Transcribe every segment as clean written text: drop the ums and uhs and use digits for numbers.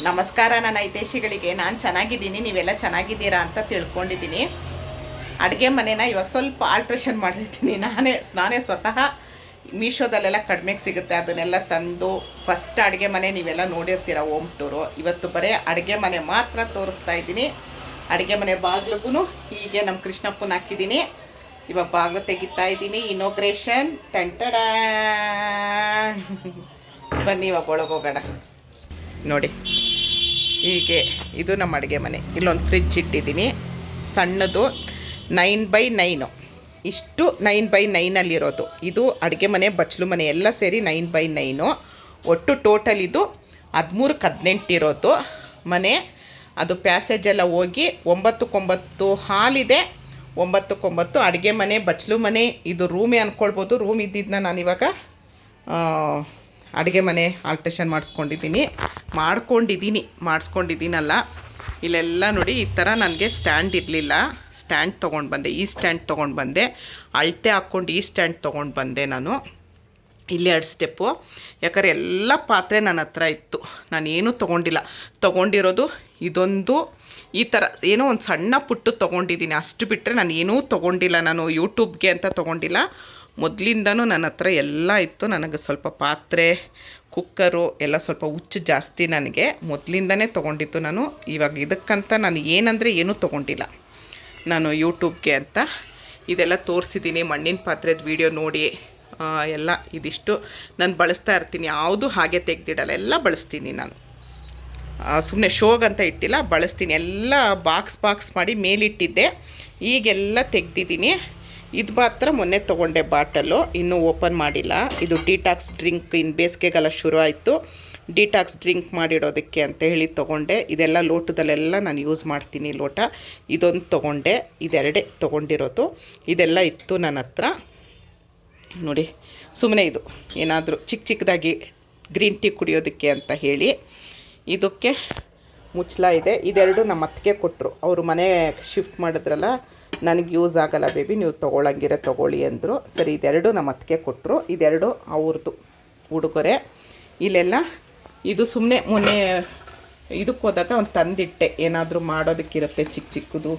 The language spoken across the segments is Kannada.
ನಮಸ್ಕಾರ ನನ್ನ ಹಿತೈಷಿಗಳಿಗೆ. ನಾನು ಚೆನ್ನಾಗಿದ್ದೀನಿ, ನೀವೆಲ್ಲ ಚೆನ್ನಾಗಿದ್ದೀರಾ ಅಂತ ತಿಳ್ಕೊಂಡಿದ್ದೀನಿ. ಅಡುಗೆ ಮನೆನ ಇವಾಗ ಸ್ವಲ್ಪ ಆಲ್ಟ್ರೇಷನ್ ಮಾಡಿರ್ತೀನಿ. ನಾನೇ ಸ್ವತಃ ಮೀಶೋದಲ್ಲೆಲ್ಲ ಕಡಿಮೆಗೆ ಸಿಗುತ್ತೆ ಅದನ್ನೆಲ್ಲ ತಂದು ಫಸ್ಟ್ ಅಡುಗೆ ಮನೆ ನೀವೆಲ್ಲ ನೋಡಿರ್ತೀರ ಹೋಮ್ ಟೂರು. ಇವತ್ತು ಬರೀ ಅಡುಗೆ ಮನೆ ಮಾತ್ರ ತೋರಿಸ್ತಾ ಇದ್ದೀನಿ. ಅಡುಗೆ ಮನೆ ಬಾಗಿಲಿಗೂ ಹೀಗೆ ನಮ್ಮ ಕೃಷ್ಣಪ್ಪನ ಹಾಕಿದ್ದೀನಿ. ಇವಾಗ ಬಾಗಿಲು ತೆಗಿತಾ ಇದ್ದೀನಿ. ಇನೋಗ್ರೇಷನ್ ಟೆಂಟಡ. ಬನ್ನಿ ಇವಾಗ ಒಳಗೋಗೋಣ. ನೋಡಿ, ಹೀಗೆ ಇದು ನಮ್ಮ ಅಡುಗೆ ಮನೆ. ಇಲ್ಲೊಂದು ಫ್ರಿಡ್ಜ್ ಇಟ್ಟಿದ್ದೀನಿ ಸಣ್ಣದು, 9x9. ಇಷ್ಟು 9x9 ಇದು ಅಡುಗೆ ಮನೆ, ಬಚ್ಚಲು ಮನೆ ಎಲ್ಲ ಸೇರಿ 9x9. ಒಟ್ಟು ಟೋಟಲ್ ಇದು 13-18 ಇರೋದು ಮನೆ. ಅದು ಪ್ಯಾಸೇಜ್ ಎಲ್ಲ ಹೋಗಿ 9-9 ಹಾಲಿದೆ, 9-9 ಅಡುಗೆ ಮನೆ, ಬಚ್ಚಲು ಮನೆ. ಇದು ರೂಮೇ ಅಂದ್ಕೊಳ್ಬೋದು. ರೂಮ್ ಇದ್ದಿದ್ದನ್ನ ನಾನಿವಾಗ ಅಡುಗೆ ಮನೆ ಆಲ್ಟ್ರೇಷನ್ ಮಾಡಿಸ್ಕೊಂಡಿದ್ದೀನಲ್ಲ. ಇಲ್ಲೆಲ್ಲ ನೋಡಿ, ಈ ಥರ ನನಗೆ ಸ್ಟ್ಯಾಂಡ್ ಇರಲಿಲ್ಲ. ಸ್ಟ್ಯಾಂಡ್ ತೊಗೊಂಡು ಬಂದೆ. ಈ ಸ್ಟ್ಯಾಂಡ್ ತೊಗೊಂಡು ಬಂದೆ. ಅಳತೆ ಹಾಕ್ಕೊಂಡು ಈ ಸ್ಟ್ಯಾಂಡ್ ತೊಗೊಂಡು ಬಂದೆ ನಾನು. ಇಲ್ಲಿ 2 ಸ್ಟೆಪ್ಪು. ಯಾಕಂದರೆ ಎಲ್ಲ ಪಾತ್ರೆ ನನ್ನ ಹತ್ರ ಇತ್ತು, ನಾನೇನೂ ತೊಗೊಂಡಿರೋದು ಇದೊಂದು. ಈ ಥರ ಏನೋ ಒಂದು ಸಣ್ಣ ಪುಟ್ಟು ತೊಗೊಂಡಿದ್ದೀನಿ, ಅಷ್ಟು ಬಿಟ್ಟರೆ ನಾನು ಏನೂ ತೊಗೊಂಡಿಲ್ಲ. ನಾನು ಯೂಟ್ಯೂಬ್ಗೆ ಅಂತ ತೊಗೊಂಡಿಲ್ಲ. ಮೊದಲಿಂದನೂ ನನ್ನ ಹತ್ರ ಎಲ್ಲ ಇತ್ತು. ನನಗೆ ಸ್ವಲ್ಪ ಪಾತ್ರೆ, ಕುಕ್ಕರು ಎಲ್ಲ ಸ್ವಲ್ಪ ಹುಚ್ಚು ಜಾಸ್ತಿ ನನಗೆ. ಮೊದಲಿಂದನೇ ತೊಗೊಂಡಿತ್ತು ನಾನು. ಇವಾಗ ಇದಕ್ಕಂತ ನಾನು ಏನೂ ತೊಗೊಂಡಿಲ್ಲ ನಾನು ಯೂಟ್ಯೂಬ್ಗೆ ಅಂತ. ಇದೆಲ್ಲ ತೋರಿಸಿದ್ದೀನಿ. ಮಣ್ಣಿನ ಪಾತ್ರೆದ ವೀಡಿಯೋ ನೋಡಿ ಎಲ್ಲ ಇದಿಷ್ಟು ನಾನು ಬಳಸ್ತಾ ಇರ್ತೀನಿ. ಯಾವುದು ಹಾಗೆ ತೆಗೆದಿಡಲ್ಲ, ಎಲ್ಲ ಬಳಸ್ತೀನಿ ನಾನು. ಸುಮ್ಮನೆ ಶೋಗಂತ ಇಟ್ಟಿಲ್ಲ, ಬಳಸ್ತೀನಿ. ಎಲ್ಲ ಬಾಕ್ಸ್ ಮಾಡಿ ಮೇಲಿಟ್ಟಿದ್ದೆ, ಈಗೆಲ್ಲ ತೆಗೆದಿದ್ದೀನಿ. ಇದು ಮಾತ್ರ ಮೊನ್ನೆ ತೊಗೊಂಡೆ ಬಾಟಲು, ಇನ್ನೂ ಓಪನ್ ಮಾಡಿಲ್ಲ. ಇದು ಡಿಟಾಕ್ಸ್ ಡ್ರಿಂಕ್. ಇನ್ನು ಬೇಸಿಗೆಗೆಲ್ಲ ಶುರು ಆಯಿತು, ಡಿಟಾಕ್ಸ್ ಡ್ರಿಂಕ್ ಮಾಡಿಡೋದಕ್ಕೆ ಅಂತ ಹೇಳಿ ತೊಗೊಂಡೆ. ಇದೆಲ್ಲ ಲೋಟದಲ್ಲೆಲ್ಲ ನಾನು ಯೂಸ್ ಮಾಡ್ತೀನಿ. ಲೋಟ ಇದೊಂದು ತೊಗೊಂಡೆ, ಇದೆರಡೇ ತೊಗೊಂಡಿರೋದು. ಇದೆಲ್ಲ ಇತ್ತು ನನ್ನ ಹತ್ರ. ನೋಡಿ, ಸುಮ್ಮನೆ ಇದು ಏನಾದರೂ ಚಿಕ್ಕದಾಗಿ ಗ್ರೀನ್ ಟೀ ಕುಡಿಯೋದಕ್ಕೆ ಅಂತ ಹೇಳಿ. ಇದಕ್ಕೆ ಮುಚ್ಚಳ ಇದೆ. ಇದೆರಡು ನಮ್ಮ ಅತ್ತಿಗೆ ಕೊಟ್ಟರು. ಅವರು ಮನೆ ಶಿಫ್ಟ್ ಮಾಡಿದ್ರಲ್ಲ, ನನಗೆ ಯೂಸ್ ಆಗಲ್ಲ ಬೇಬಿ, ನೀವು ತೊಗೊಳಂಗಿರೋ ತೊಗೊಳ್ಳಿ ಅಂದರು. ಸರಿ, ಇದೆರಡು ನಮ್ಮ ಅತ್ತಿಗೆ ಕೊಟ್ಟರು. ಇದೆರಡು ಅವ್ರದ್ದು ಉಡುಗೊರೆ. ಇಲ್ಲೆಲ್ಲ ಇದು ಸುಮ್ಮನೆ ಮೊನ್ನೆ ಇದಕ್ಕೆ ಹೋದಾಗ ಒಂದು ತಂದಿಟ್ಟೆ, ಏನಾದರೂ ಮಾಡೋದಕ್ಕಿರುತ್ತೆ ಚಿಕ್ಕದು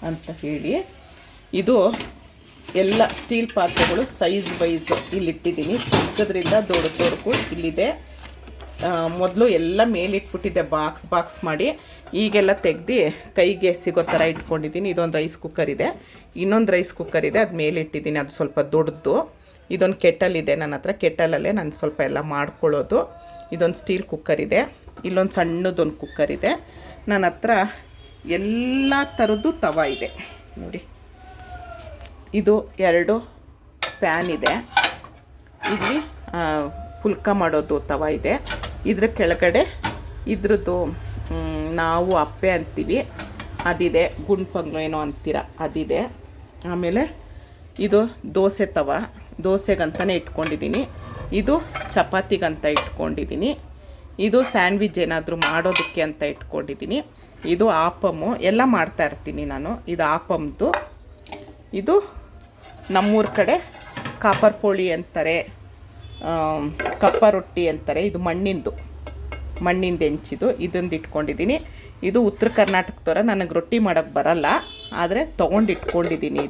ಅಂತ ಹೇಳಿ. ಇದು ಎಲ್ಲ ಸ್ಟೀಲ್ ಪಾತ್ರೆಗಳು ಸೈಜ್ ವೈಸ್ ಇಲ್ಲಿಟ್ಟಿದ್ದೀನಿ. ಚಿಕ್ಕದ್ರಿಂದ ದೊಡ್ಡದವರೆಗೂ ಇಲ್ಲಿದೆ. ಮೊದಲು ಎಲ್ಲ ಮೇಲಿಟ್ಬಿಟ್ಟಿದ್ದೆ ಬಾಕ್ಸ್ ಮಾಡಿ. ಈಗೆಲ್ಲ ತೆಗ್ದು ಕೈಗೆ ಸಿಗೋ ಥರ ಇಟ್ಕೊಂಡಿದ್ದೀನಿ. ಇದೊಂದು ರೈಸ್ ಕುಕ್ಕರ್ ಇದೆ, ಇನ್ನೊಂದು ರೈಸ್ ಕುಕ್ಕರ್ ಇದೆ, ಅದು ಮೇಲಿಟ್ಟಿದ್ದೀನಿ. ಅದು ಸ್ವಲ್ಪ ದೊಡ್ಡದು. ಇದೊಂದು ಕೆಟಲ್ ಇದೆ ನನ್ನ ಹತ್ರ. ಕೆಟಲಲ್ಲೇ ನಾನು ಸ್ವಲ್ಪ ಎಲ್ಲ ಮಾಡ್ಕೊಳ್ಳೋದು. ಇದೊಂದು ಸ್ಟೀಲ್ ಕುಕ್ಕರ್ ಇದೆ. ಇಲ್ಲೊಂದು ಸಣ್ಣದೊಂದು ಕುಕ್ಕರ್ ಇದೆ. ನನ್ನ ಹತ್ರ ಎಲ್ಲ ಥರದ್ದು ತವ ಇದೆ ನೋಡಿ. ಇದು 2 ಪ್ಯಾನ್ ಇದೆ. ಇಲ್ಲಿ ಪುಲ್ಕ ಮಾಡೋದು ತವ ಇದೆ. ಇದ್ರ ಕೆಳಗಡೆ ಇದ್ರದ್ದು ನಾವು ಅಪ್ಪೆ ಅಂತೀವಿ, ಅದಿದೆ. ಗುಂಡ್ಪಂಗ್ಳು ಏನೋ ಅಂತೀರ, ಅದಿದೆ. ಆಮೇಲೆ ಇದು ದೋಸೆ ತವ, ದೋಸೆಗಂತಲೇ ಇಟ್ಕೊಂಡಿದ್ದೀನಿ. ಇದು ಚಪಾತಿಗಂತ ಇಟ್ಕೊಂಡಿದ್ದೀನಿ. ಇದು ಸ್ಯಾಂಡ್ವಿಚ್ ಏನಾದರೂ ಮಾಡೋದಕ್ಕೆ ಅಂತ ಇಟ್ಕೊಂಡಿದ್ದೀನಿ. ಇದು ಆಪಮ್ಮು, ಎಲ್ಲ ಮಾಡ್ತಾಯಿರ್ತೀನಿ ನಾನು. ಇದು ಆಪಮ್ದು. ಇದು ನಮ್ಮೂರ ಕಡೆ ಕಾಪರ್ ಪೋಳಿ ಅಂತಾರೆ, ಕಪ್ಪ ರೊಟ್ಟಿ ಅಂತಾರೆ. ಇದು ಮಣ್ಣಿಂದು ಹೆಂಚಿದು. ಇದೊಂದು ಇಟ್ಕೊಂಡಿದ್ದೀನಿ. ಇದು ಉತ್ತರ ಕರ್ನಾಟಕದವರ. ನನಗೆ ರೊಟ್ಟಿ ಮಾಡೋಕ್ಕೆ ಬರಲ್ಲ, ಆದರೆ ತೊಗೊಂಡಿಟ್ಕೊಂಡಿದ್ದೀನಿ.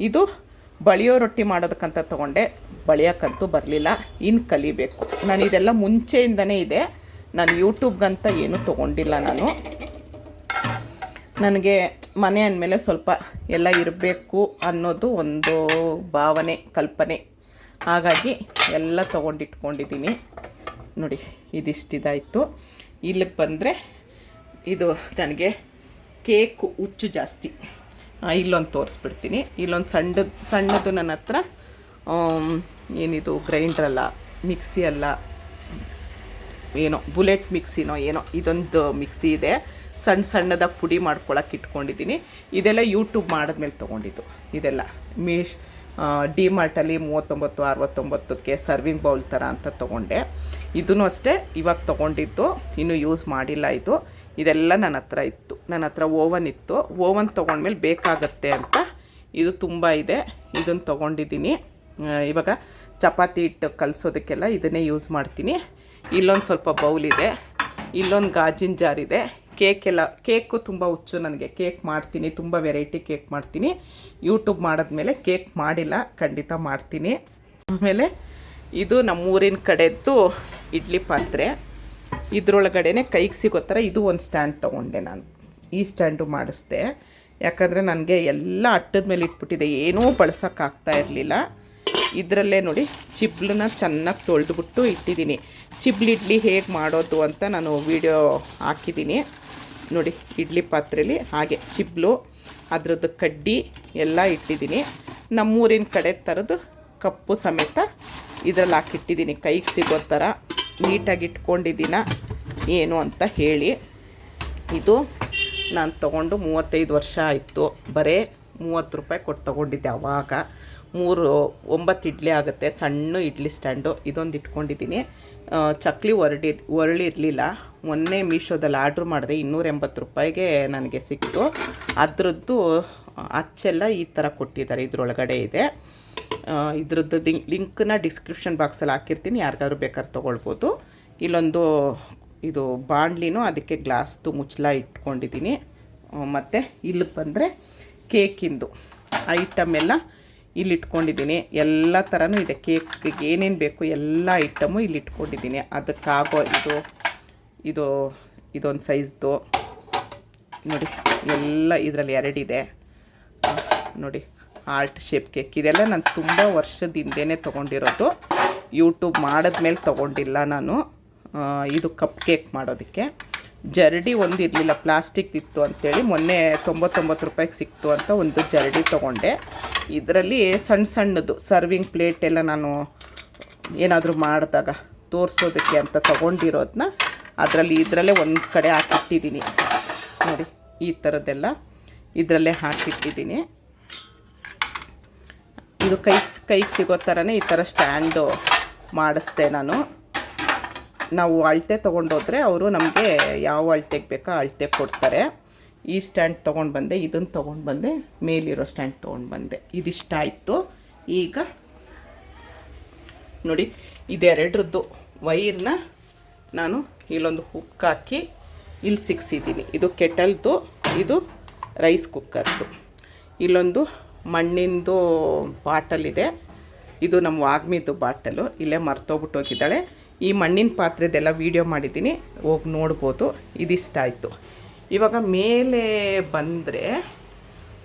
ಇದು ಬಳಿಯೋ ರೊಟ್ಟಿ ಮಾಡೋದಕ್ಕಂತ ತೊಗೊಂಡೆ. ಬಳಿಯೋಕ್ಕಂತೂ ಬರಲಿಲ್ಲ, ಇನ್ನು ಕಲಿಬೇಕು ನಾನು. ಇದೆಲ್ಲ ಮುಂಚೆಯಿಂದನೇ ಇದೆ. ನಾನು ಯೂಟ್ಯೂಬ್ಗಂತ ಏನೂ ತೊಗೊಂಡಿಲ್ಲ ನಾನು. ನನಗೆ ಮನೆ ಅಂದಮೇಲೆ ಸ್ವಲ್ಪ ಎಲ್ಲ ಇರಬೇಕು ಅನ್ನೋದು ಒಂದು ಭಾವನೆ, ಕಲ್ಪನೆ. ಹಾಗಾಗಿ ಎಲ್ಲ ತೊಗೊಂಡಿಟ್ಕೊಂಡಿದ್ದೀನಿ ನೋಡಿ. ಇದಿಷ್ಟಿದಾಯಿತು. ಇಲ್ಲಿಗೆ ಬಂದರೆ ಇದು ನನಗೆ ಕೇಕು ಹುಚ್ಚು ಜಾಸ್ತಿ. ಇಲ್ಲೊಂದು ತೋರಿಸ್ಬಿಡ್ತೀನಿ. ಇಲ್ಲೊಂದು ಸಣ್ಣದು ನನ್ನ ಹತ್ರ ಏನಿದು ಗ್ರೈಂಡ್ರಲ್ಲ, ಮಿಕ್ಸಿ ಅಲ್ಲ, ಏನೋ ಬುಲೆಟ್ ಮಿಕ್ಸಿನೋ ಏನೋ, ಇದೊಂದು ಮಿಕ್ಸಿ ಇದೆ. ಸಣ್ಣದ ಪುಡಿ ಮಾಡ್ಕೊಳಕ್ಕೆ ಇಟ್ಕೊಂಡಿದ್ದೀನಿ. ಇದೆಲ್ಲ ಯೂಟ್ಯೂಬ್ ಮಾಡಿದ್ಮೇಲೆ ತೊಗೊಂಡಿದ್ದು. ಇದೆಲ್ಲ ಡಿಮಾರ್ಟಲ್ಲಿ 39-69ಕ್ಕೆ ಸರ್ವಿಂಗ್ ಬೌಲ್ ಥರ ಅಂತ ತೊಗೊಂಡೆ. ಇದೂ ಅಷ್ಟೇ ಇವಾಗ ತೊಗೊಂಡಿದ್ದು, ಇನ್ನೂ ಯೂಸ್ ಮಾಡಿಲ್ಲ. ಇದೆಲ್ಲ ನನ್ನ ಹತ್ರ ಇತ್ತು. ನನ್ನ ಹತ್ರ ಓವನ್ ಇತ್ತು. ಓವನ್ ತೊಗೊಂಡ್ಮೇಲೆ ಬೇಕಾಗತ್ತೆ ಅಂತ ಇದು ತುಂಬ ಇದೆ. ಇದನ್ನು ತೊಗೊಂಡಿದ್ದೀನಿ. ಇವಾಗ ಚಪಾತಿ ಹಿಟ್ಟು ಕಲಿಸೋದಕ್ಕೆಲ್ಲ ಇದನ್ನೇ ಯೂಸ್ ಮಾಡ್ತೀನಿ. ಇಲ್ಲೊಂದು ಸ್ವಲ್ಪ ಬೌಲ್ ಇದೆ. ಇಲ್ಲೊಂದು ಗಾಜಿನ ಜಾರಿದೆ. ಕೇಕು ತುಂಬ ಹುಚ್ಚು ನನಗೆ. ಕೇಕ್ ಮಾಡ್ತೀನಿ, ತುಂಬ ವೆರೈಟಿ ಕೇಕ್ ಮಾಡ್ತೀನಿ. ಯೂಟ್ಯೂಬ್ ಮಾಡಿದ್ಮೇಲೆ ಕೇಕ್ ಮಾಡಿಲ್ಲ, ಖಂಡಿತ ಮಾಡ್ತೀನಿ. ಆಮೇಲೆ ಇದು ನಮ್ಮೂರಿನ ಕಡೆದ್ದು ಇಡ್ಲಿ ಪಾತ್ರೆ. ಇದರೊಳಗಡೆ ಕೈಗೆ ಸಿಗೋ ಥರ ಇದು ಒಂದು ಸ್ಟ್ಯಾಂಡ್ ತೊಗೊಂಡೆ ನಾನು. ಈ ಸ್ಟ್ಯಾಂಡು ಮಾಡಿಸ್ದೆ, ಯಾಕಂದರೆ ನನಗೆ ಎಲ್ಲ ಅಟ್ಟದ ಮೇಲೆ ಇಟ್ಬಿಟ್ಟಿದೆ, ಏನೂ ಬಳಸೋಕ್ಕಾಗ್ತಾ ಇರಲಿಲ್ಲ. ಇದರಲ್ಲೇ ನೋಡಿ ಚಿಬ್ಲನ್ನ ಚೆನ್ನಾಗಿ ತೊಳೆದುಬಿಟ್ಟು ಇಟ್ಟಿದ್ದೀನಿ. ಚಿಬ್ಲಿ ಇಡ್ಲಿ ಹೇಗೆ ಮಾಡೋದು ಅಂತ ನಾನು ವಿಡಿಯೋ ಹಾಕಿದ್ದೀನಿ ನೋಡಿ. ಇಡ್ಲಿ ಪಾತ್ರೆಯಲ್ಲಿ ಹಾಗೆ ಚಿಬ್ಲು, ಅದರದ್ದು ಕಡ್ಡಿ ಎಲ್ಲ ಇಟ್ಟಿದ್ದೀನಿ. ನಮ್ಮೂರಿನ ಕಡೆ ಥರದ್ದು ಕಪ್ಪು ಸಮೇತ ಇದರಲ್ಲಿ ಹಾಕಿಟ್ಟಿದ್ದೀನಿ, ಕೈಗೆ ಸಿಗೋ ಥರ ನೀಟಾಗಿ ಇಟ್ಕೊಂಡಿದ್ದೀನ ಏನು ಅಂತ ಹೇಳಿ. ಇದು ನಾನು ತೊಗೊಂಡು 35 ವರ್ಷ ಆಯಿತು. ಬರೀ 30 ರೂಪಾಯಿ ಕೊಟ್ಟು ತೊಗೊಂಡಿದ್ದೆ ಆವಾಗ. 9 ಇಡ್ಲಿ ಆಗುತ್ತೆ, ಸಣ್ಣ ಇಡ್ಲಿ ಸ್ಟ್ಯಾಂಡು. ಇದೊಂದು ಇಟ್ಕೊಂಡಿದ್ದೀನಿ. ಚಕ್ಲಿ ಒರಳಿರಲಿಲ್ಲ, ಮೊನ್ನೆ ಮೀಶೋದಲ್ಲಿ ಆರ್ಡ್ರ್ ಮಾಡಿದೆ, 280 ರೂಪಾಯಿಗೆ ನನಗೆ ಸಿಕ್ತು. ಅದರದ್ದು ಅಚ್ಚೆಲ್ಲ ಈ ಥರ ಕೊಟ್ಟಿದ್ದಾರೆ, ಇದ್ರೊಳಗಡೆ ಇದೆ. ಇದ್ರದ್ದು ಲಿಂಕ್ನ ಡಿಸ್ಕ್ರಿಪ್ಷನ್ ಬಾಕ್ಸಲ್ಲಿ ಹಾಕಿರ್ತೀನಿ, ಯಾರಿಗಾದ್ರು ಬೇಕಾದ್ರೆ ತೊಗೊಳ್ಬೋದು. ಇಲ್ಲೊಂದು ಇದು ಬಾಣಲಿನೂ, ಅದಕ್ಕೆ ಗ್ಲಾಸ್ದು ಮುಚ್ಚಳ ಇಟ್ಕೊಂಡಿದ್ದೀನಿ. ಮತ್ತು ಇಲ್ಲಿಗೆ ಬಂದರೆ ಕೇಕಿಂದು ಐಟಮ್ ಎಲ್ಲ ಇಲ್ಲಿ ಇಟ್ಕೊಂಡಿದ್ದೀನಿ. ಎಲ್ಲ ಥರನೂ ಇದೆ, ಕೇಕ್ಗೆ ಏನೇನು ಬೇಕು ಎಲ್ಲ ಐಟಮು ಇಲ್ಲಿ ಇಟ್ಕೊಂಡಿದ್ದೀನಿ. ಅದಕ್ಕಾಗೋ ಇದೊಂದು ಸೈಜ್ದು ನೋಡಿ, ಎಲ್ಲ ಇದರಲ್ಲಿ 2 ಇದೆ ನೋಡಿ. ಹಾರ್ಟ್ ಶೇಪ್ ಕೇಕ್ ಇದೆಲ್ಲ ನಾನು ತುಂಬ ವರ್ಷದ ಹಿಂದೆಯೇ ತೊಗೊಂಡಿರೋದು, ಯೂಟ್ಯೂಬ್ ಮಾಡಿದ್ಮೇಲೆ ತೊಗೊಂಡಿಲ್ಲ ನಾನು. ಇದು ಕಪ್ ಕೇಕ್ ಮಾಡೋದಕ್ಕೆ ಜರಡಿ ಒಂದು ಇರಲಿಲ್ಲ, ಪ್ಲಾಸ್ಟಿಕ್ ಇತ್ತು ಅಂಥೇಳಿ ಮೊನ್ನೆ 99 ರೂಪಾಯಿಗೆ ಸಿಕ್ತು ಅಂತ ಒಂದು ಜರಡಿ ತೊಗೊಂಡೆ. ಇದರಲ್ಲಿ ಸಣ್ಣದು ಸರ್ವಿಂಗ್ ಪ್ಲೇಟ್ ಎಲ್ಲ ನಾನು ಏನಾದರೂ ಮಾಡಿದಾಗ ತೋರಿಸೋದಕ್ಕೆ ಅಂತ ತೊಗೊಂಡಿರೋದನ್ನ ಇದರಲ್ಲೇ ಒಂದು ಕಡೆ ಹಾಕಿಟ್ಟಿದ್ದೀನಿ ನೋಡಿ. ಈ ಥರದ್ದೆಲ್ಲ ಇದರಲ್ಲೇ ಹಾಕಿಟ್ಟಿದ್ದೀನಿ. ಇದು ಕೈಗೆ ಸಿಗೋ ಥರನೇ ಈ ಥರ ಸ್ಟ್ಯಾಂಡು ಮಾಡಿಸ್ದೆ ನಾನು. ನಾವು ಅಳತೆ ತೊಗೊಂಡೋದ್ರೆ ಅವರು ನಮಗೆ ಯಾವ ಅಳತೆಗೆ ಬೇಕೋ ಅಳತೆ ಕೊಡ್ತಾರೆ. ಈ ಸ್ಟ್ಯಾಂಡ್ ತೊಗೊಂಡು ಬಂದೆ, ಇದನ್ನು ತೊಗೊಂಡು ಬಂದೆ, ಮೇಲಿರೋ ಸ್ಟ್ಯಾಂಡ್ ತೊಗೊಂಡು ಬಂದೆ. ಇದಿಷ್ಟ ಆಯಿತು. ಈಗ ನೋಡಿ, ಇದೆರಡರದ್ದು ವೈರ್ನ ನಾನು ಇಲ್ಲೊಂದು ಹುಕ್ ಹಾಕಿ ಇಲ್ಲಿ ಸಿಕ್ಸಿದ್ದೀನಿ. ಇದು ಕೆಟಲ್ದು, ಇದು ರೈಸ್ ಕುಕ್ಕರ್ದು. ಇಲ್ಲೊಂದು ಮಣ್ಣಿಂದು ಬಾಟಲಿದೆ, ಇದು ನಮ್ಮ ವಾಗ್ಮಿದು ಬಾಟಲು. ಇಲ್ಲೇ ಮರ್ತೋಗ್ಬಿಟ್ಟು ಹೋಗಿದ್ದಾಳೆ. ಈ ಮಣ್ಣಿನ ಪಾತ್ರೆದೆಲ್ಲ ವೀಡಿಯೋ ಮಾಡಿದ್ದೀನಿ, ಹೋಗಿ ನೋಡ್ಬೋದು. ಇದಿಷ್ಟ ಆಯಿತು. ಇವಾಗ ಮೇಲೆ ಬಂದರೆ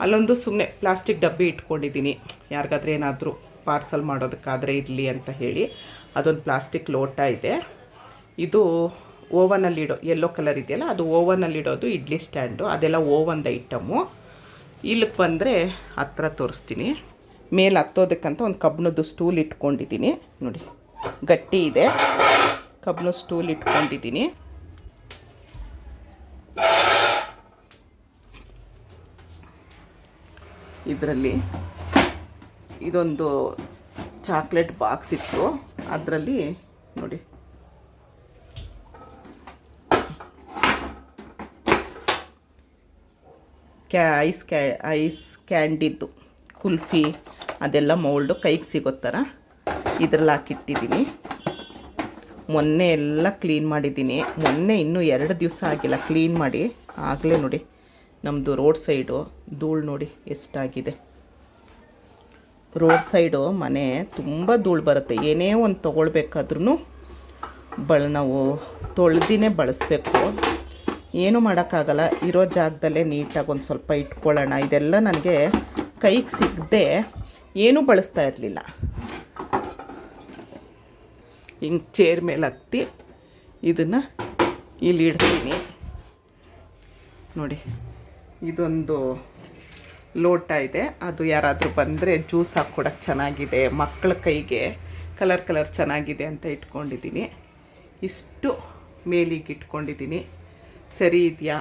ಅಲ್ಲೊಂದು ಸುಮ್ಮನೆ ಪ್ಲಾಸ್ಟಿಕ್ ಡಬ್ಬಿ ಇಟ್ಕೊಂಡಿದ್ದೀನಿ, ಯಾರಿಗಾದ್ರೆ ಏನಾದರೂ ಪಾರ್ಸಲ್ ಮಾಡೋದಕ್ಕಾದರೆ ಇರಲಿ ಅಂತ ಹೇಳಿ. ಅದೊಂದು ಪ್ಲಾಸ್ಟಿಕ್ ಲೋಟ ಇದೆ. ಇದು ಓವನಲ್ಲಿಡೋ ಯೆಲ್ಲೋ ಕಲರ್ ಇದೆಯಲ್ಲ, ಅದು ಓವನಲ್ಲಿಡೋದು ಇಡ್ಲಿ ಸ್ಟ್ಯಾಂಡು. ಅದೆಲ್ಲ ಓವನ್ದು ಐಟಮು. ಇಲ್ಲಿಗೆ ಬಂದರೆ ಹತ್ರ ತೋರಿಸ್ತೀನಿ. ಮೇಲೆ ಹತ್ತೋದಕ್ಕಂತ ಒಂದು ಕಬ್ಬಿಣದ್ದು ಸ್ಟೂಲ್ ಇಟ್ಕೊಂಡಿದ್ದೀನಿ ನೋಡಿ, ಗಟ್ಟಿ ಇದೆ. ಕಬ್ಬಿಣದ ಸ್ಟೂಲ್ ಇಟ್ಕೊಂಡಿದ್ದೀನಿ. ಇದರಲ್ಲಿ ಇದೊಂದು ಚಾಕ್ಲೇಟ್ ಬಾಕ್ಸ್ ಇತ್ತು, ಅದರಲ್ಲಿ ನೋಡಿ ಐಸ್ ಕ್ಯಾಂಡಿದ್ದು ಕುಲ್ಫಿ ಅದೆಲ್ಲ ಮೌಲ್ಡು ಕೈಗೆ ಸಿಗೋ ಥರ ಇದ್ರಲ್ಲಿ ಹಾಕಿಟ್ಟಿದ್ದೀನಿ. ಮೊನ್ನೆ ಎಲ್ಲ ಕ್ಲೀನ್ ಮಾಡಿದ್ದೀನಿ. ಮೊನ್ನೆ ಇನ್ನೂ 2 ದಿವಸ ಆಗಿಲ್ಲ ಕ್ಲೀನ್ ಮಾಡಿ. ಆಗಲೇ ನೋಡಿ ನಮ್ಮದು ರೋಡ್ ಸೈಡು ಧೂಳು ನೋಡಿ ಎಷ್ಟಾಗಿದೆ. ರೋಡ್ ಸೈಡು ಮನೆ ತುಂಬ ಧೂಳು ಬರುತ್ತೆ. ಏನೇ ಒಂದು ತೊಗೊಳ್ಬೇಕಾದ್ರೂ ನಾವು ತೊಳೆದಿನೇ ಬಳಸಬೇಕು. ಏನೂ ಮಾಡೋಕ್ಕಾಗಲ್ಲ. ಇರೋ ಜಾಗದಲ್ಲೇ ನೀಟಾಗಿ ಒಂದು ಸ್ವಲ್ಪ ಇಟ್ಕೊಳ್ಳೋಣ. ಇದೆಲ್ಲ ನನಗೆ ಕೈಗೆ ಸಿಗದೆ ಏನೂ ಬಳಸ್ತಾ ಇರಲಿಲ್ಲ. ಹಿಂಗೆ ಚೇರ್ ಮೇಲೆ ಹತ್ತಿ ಇದನ್ನು ಇಲ್ಲಿ ಇಡ್ತೀನಿ ನೋಡಿ. ಇದೊಂದು ಲೋಟ ಇದೆ, ಅದು ಯಾರಾದರೂ ಬಂದರೆ ಜ್ಯೂಸ್ ಹಾಕ್ಕೊಡೋಕ್ಕೆ ಚೆನ್ನಾಗಿದೆ, ಮಕ್ಕಳ ಕೈಗೆ ಕಲರ್ ಚೆನ್ನಾಗಿದೆ ಅಂತ ಇಟ್ಕೊಂಡಿದ್ದೀನಿ. ಇಷ್ಟು ಮೇಲಿಗೆ ಇಟ್ಕೊಂಡಿದ್ದೀನಿ. ಸರಿ ಇದೆಯಾ?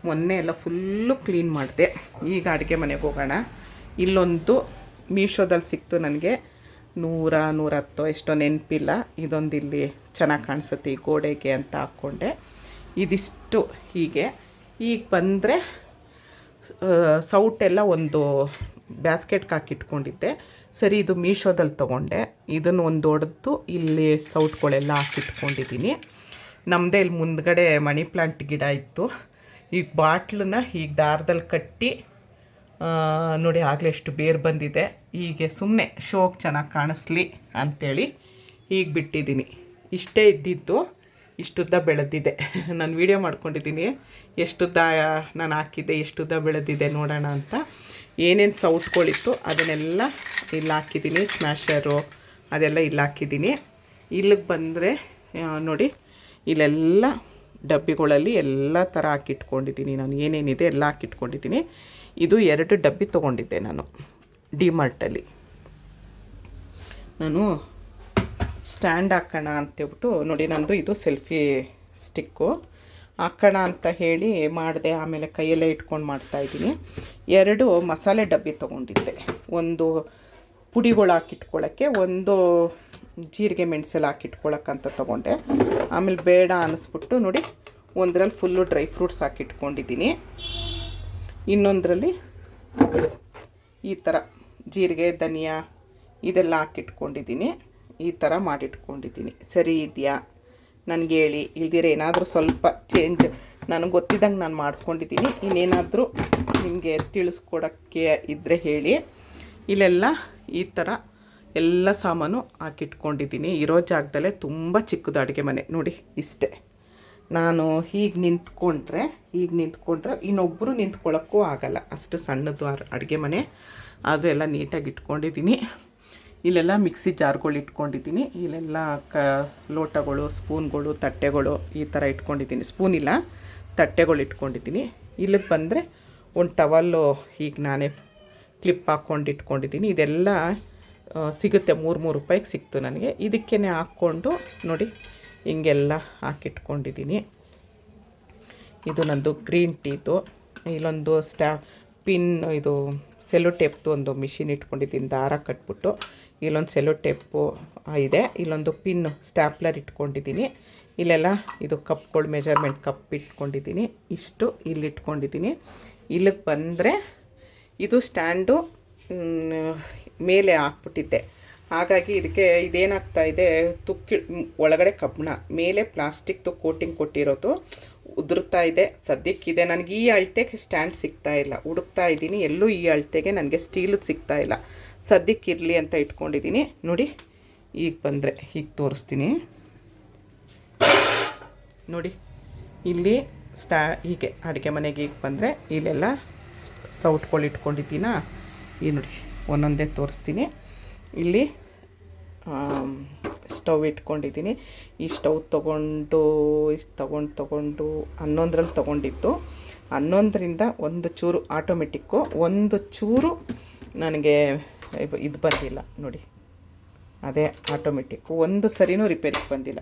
ಮೊನ್ನೆ ಎಲ್ಲ ಫುಲ್ಲು ಕ್ಲೀನ್ ಮಾಡಿದೆ. ಈಗ ಅಡುಗೆ ಮನೆಗೆ ಹೋಗೋಣ. ಇಲ್ಲೊಂದು ಮೀಶೋದಲ್ಲಿ ಸಿಕ್ತು ನನಗೆ, 100-110 ಎಷ್ಟೋ ನೆನಪಿಲ್ಲ. ಇದೊಂದು ಇಲ್ಲಿ ಚೆನ್ನಾಗಿ ಕಾಣಿಸುತ್ತೆ ಈ ಗೋಡೆಗೆ ಅಂತ ಹಾಕ್ಕೊಂಡೆ. ಇದಿಷ್ಟು ಹೀಗೆ. ಈಗ ಬಂದರೆ ಸೌಟೆಲ್ಲ ಒಂದು ಬ್ಯಾಸ್ಕೆಟ್ಗೆ ಹಾಕಿಟ್ಕೊಂಡಿದ್ದೆ. ಸರಿ, ಇದು ಮೀಶೋದಲ್ಲಿ ತೊಗೊಂಡೆ. ಇದನ್ನು ಒಂದು ಹೊಡೆದು ಇಲ್ಲಿ ಸೌಟ್ಗಳೆಲ್ಲ ಹಾಕಿಟ್ಕೊಂಡಿದ್ದೀನಿ. ನಮ್ಮದೇ ಇಲ್ಲಿ ಮುಂದ್ಗಡೆ ಮನಿ ಪ್ಲಾಂಟ್ ಗಿಡ ಇತ್ತು. ಈಗ ಬಾಟ್ಲನ್ನ ಈಗ ದಾರದಲ್ಲಿ ಕಟ್ಟಿ ನೋಡಿ ಆಗಲೇ ಎಷ್ಟು ಬೇರು ಬಂದಿದೆ. ಹೀಗೆ ಸುಮ್ಮನೆ ಶೋಗೆ ಚೆನ್ನಾಗಿ ಕಾಣಿಸ್ಲಿ ಅಂಥೇಳಿ ಈಗ ಬಿಟ್ಟಿದ್ದೀನಿ. ಇಷ್ಟೇ ಇದ್ದಿದ್ದು, ಇಷ್ಟುದ್ದ ಬೆಳೆದಿದೆ. ನಾನು ವೀಡಿಯೋ ಮಾಡ್ಕೊಂಡಿದ್ದೀನಿ ಎಷ್ಟುದ್ದ ನಾನು ಹಾಕಿದ್ದೆ, ಎಷ್ಟುದ್ದ ಬೆಳೆದಿದೆ ನೋಡೋಣ ಅಂತ. ಏನೇನು ಸೌಟ್ಗಳಿತ್ತು ಅದನ್ನೆಲ್ಲ ಇಲ್ಲಿ ಹಾಕಿದ್ದೀನಿ. ಸ್ಮ್ಯಾಶರು ಅದೆಲ್ಲ ಇಲ್ಲಿ ಹಾಕಿದ್ದೀನಿ. ಇಲ್ಲಿಗೆ ಬಂದರೆ ನೋಡಿ, ಇಲ್ಲೆಲ್ಲ ಡಬ್ಬಿಗಳಲ್ಲಿ ಎಲ್ಲ ಥರ ಹಾಕಿಟ್ಕೊಂಡಿದ್ದೀನಿ. ನಾನು ಏನೇನಿದೆ ಎಲ್ಲ ಹಾಕಿಟ್ಕೊಂಡಿದ್ದೀನಿ. ಇದು 2 ಡಬ್ಬಿ ತೊಗೊಂಡಿದ್ದೆ ನಾನು ಡಿಮಾರ್ಟಲ್ಲಿ. ನಾನು ಸ್ಟ್ಯಾಂಡ್ ಹಾಕೋಣ ಅಂತೇಳ್ಬಿಟ್ಟು ನೋಡಿ, ನಂದು ಇದು ಸೆಲ್ಫಿ ಸ್ಟಿಕ್ಕು ಹಾಕೋಣ ಅಂತ ಹೇಳಿ ಮಾಡಿದೆ. ಆಮೇಲೆ ಕೈಯಲ್ಲೇ ಇಟ್ಕೊಂಡು ಮಾಡ್ತಾಯಿದ್ದೀನಿ. 2 ಮಸಾಲೆ ಡಬ್ಬಿ ತೊಗೊಂಡಿದ್ದೆ. ಒಂದು ಪುಡಿಗಳು ಹಾಕಿಟ್ಕೊಳ್ಳೋಕ್ಕೆ, ಒಂದು ಜೀರಿಗೆ ಮೆಣಸೆಲ್ಲ ಹಾಕಿಟ್ಕೊಳ್ಳೋಕ್ಕಂತ ತೊಗೊಂಡೆ. ಆಮೇಲೆ ಬೇಡ ಅನ್ನಿಸ್ಬಿಟ್ಟು ನೋಡಿ, ಒಂದರಲ್ಲಿ ಫುಲ್ಲು ಡ್ರೈ ಫ್ರೂಟ್ಸ್ ಹಾಕಿಟ್ಕೊಂಡಿದ್ದೀನಿ. ಇನ್ನೊಂದರಲ್ಲಿ ಈ ಥರ ಜೀರಿಗೆ ಧನಿಯಾ ಇದೆಲ್ಲ ಹಾಕಿಟ್ಕೊಂಡಿದ್ದೀನಿ. ಈ ಥರ ಮಾಡಿಟ್ಕೊಂಡಿದ್ದೀನಿ. ಸರಿ ಇದೆಯಾ ನನಗೆ ಹೇಳಿ. ಇಲ್ದಿರ ಏನಾದರೂ ಸ್ವಲ್ಪ ಚೇಂಜ್ ನನಗೆ ಗೊತ್ತಿದ್ದಂಗೆ ನಾನು ಮಾಡ್ಕೊಂಡಿದ್ದೀನಿ. ಇನ್ನೇನಾದರೂ ನಿಮಗೆ ತಿಳಿಸ್ಕೊಡೋಕ್ಕೆ ಇದ್ದರೆ ಹೇಳಿ. ಇಲ್ಲೆಲ್ಲ ಈ ಥರ ಎಲ್ಲ ಸಾಮಾನು ಹಾಕಿಟ್ಕೊಂಡಿದ್ದೀನಿ. ಇರೋ ಜಾಗದಲ್ಲೇ ತುಂಬ ಚಿಕ್ಕದು ಅಡುಗೆ ಮನೆ ನೋಡಿ, ಇಷ್ಟೇ. ನಾನು ಹೀಗೆ ನಿಂತ್ಕೊಂಡ್ರೆ ಇನ್ನೊಬ್ಬರು ನಿಂತ್ಕೊಳ್ಳೋಕ್ಕೂ ಆಗಲ್ಲ, ಅಷ್ಟು ಸಣ್ಣದು ಅಡುಗೆ ಮನೆ. ಆದರೂ ಎಲ್ಲ ನೀಟಾಗಿ ಇಟ್ಕೊಂಡಿದ್ದೀನಿ. ಇಲ್ಲೆಲ್ಲ ಮಿಕ್ಸಿ ಜಾರ್ಗಳು ಇಟ್ಕೊಂಡಿದ್ದೀನಿ. ಇಲ್ಲೆಲ್ಲ ಲೋಟಗಳು, ಸ್ಪೂನ್ಗಳು, ತಟ್ಟೆಗಳು ಈ ಥರ ಇಟ್ಕೊಂಡಿದ್ದೀನಿ. ಸ್ಪೂನ್ ಇಲ್ಲ, ತಟ್ಟೆಗಳು ಇಟ್ಕೊಂಡಿದ್ದೀನಿ. ಇಲ್ಲಿಗೆ ಬಂದರೆ ಒಂದು ಟವಲ್ಲು ಹೀಗೆ ನಾನೇ ಕ್ಲಿಪ್ ಹಾಕ್ಕೊಂಡು ಇಟ್ಕೊಂಡಿದ್ದೀನಿ. ಇದೆಲ್ಲ ಸಿಗುತ್ತೆ, 3 ರೂಪಾಯಿಗೆ ಸಿಕ್ತು ನನಗೆ. ಇದಕ್ಕೇ ಹಾಕ್ಕೊಂಡು ನೋಡಿ ಹಿಂಗೆಲ್ಲ ಹಾಕಿಟ್ಕೊಂಡಿದ್ದೀನಿ. ಇದು ನಂದು ಗ್ರೀನ್ ಟೀದು. ಇಲ್ಲೊಂದು ಪಿನ್, ಇದು ಸೆಲೋ ಟೇಪ್ದು ಒಂದು ಮಿಷಿನ್ ಇಟ್ಕೊಂಡಿದ್ದೀನಿ, ದಾರ ಕಟ್ಬಿಟ್ಟು. ಇಲ್ಲೊಂದು ಸೆಲೋ ಟೇಪು ಇದೆ. ಇಲ್ಲೊಂದು ಪಿನ್ ಸ್ಟ್ಯಾಪ್ಲರ್ ಇಟ್ಕೊಂಡಿದ್ದೀನಿ. ಇಲ್ಲೆಲ್ಲ ಇದು ಕಪ್ಗಳು, ಮೆಜರ್ಮೆಂಟ್ ಕಪ್ ಇಟ್ಕೊಂಡಿದ್ದೀನಿ. ಇಷ್ಟು ಇಲ್ಲಿ ಇಟ್ಕೊಂಡಿದ್ದೀನಿ. ಇಲ್ಲಿಗೆ ಬಂದರೆ ಇದು ಸ್ಟ್ಯಾಂಡು ಮೇಲೆ ಹಾಕ್ಬಿಟ್ಟಿದ್ದೆ. ಹಾಗಾಗಿ ಇದಕ್ಕೆ ಇದೇನಾಗ್ತಾ ಇದೆ, ಒಳಗಡೆ ಕಬ್ಬಣ, ಮೇಲೆ ಪ್ಲಾಸ್ಟಿಕ್ದು ಕೋಟಿಂಗ್ ಕೊಟ್ಟಿರೋದು ಉದುರ್ತಾ ಇದೆ. ಸದ್ಯಕ್ಕಿದೆ. ನನಗೆ ಈ ಅಳತೆಗೆ ಸ್ಟ್ಯಾಂಡ್ ಸಿಗ್ತಾ ಇಲ್ಲ, ಹುಡುಕ್ತಾ ಇದ್ದೀನಿ. ಎಲ್ಲೂ ಈ ಅಳತೆಗೆ ನನಗೆ ಸ್ಟೀಲದ್ದು ಸಿಗ್ತಾ ಇಲ್ಲ. ಸದ್ಯಕ್ಕಿರಲಿ ಅಂತ ಇಟ್ಕೊಂಡಿದ್ದೀನಿ. ನೋಡಿ ಈಗ ಬಂದರೆ ಹೀಗೆ ತೋರಿಸ್ತೀನಿ ನೋಡಿ. ಇಲ್ಲಿ ಹೀಗೆ ಅಡುಗೆ ಮನೆಗೆ ಈಗ ಬಂದರೆ ಇಲ್ಲೆಲ್ಲ ಸೌಟ್ಗಳು ಇಟ್ಕೊಂಡಿದ್ದೀನ. ಈ ನೋಡಿ ಒಂದೊಂದೇ ತೋರಿಸ್ತೀನಿ. ಇಲ್ಲಿ ಸ್ಟವ್ ಇಟ್ಕೊಂಡಿದ್ದೀನಿ. ಈ ಸ್ಟವ್ ತೊಗೊಂಡು 11ರಲ್ಲಿ ತೊಗೊಂಡಿದ್ದು. 11ರಿಂದ ಒಂದು ಚೂರು ಆಟೋಮೆಟಿಕ್ಕು, ಒಂದು ಚೂರು ನನಗೆ ಇದು ಬಂದಿಲ್ಲ ನೋಡಿ. ಅದೇ ಆಟೋಮೆಟಿಕ್ಕು, ಒಂದು ಸರಿನೂ ರಿಪೇರಿಗೆ ಬಂದಿಲ್ಲ.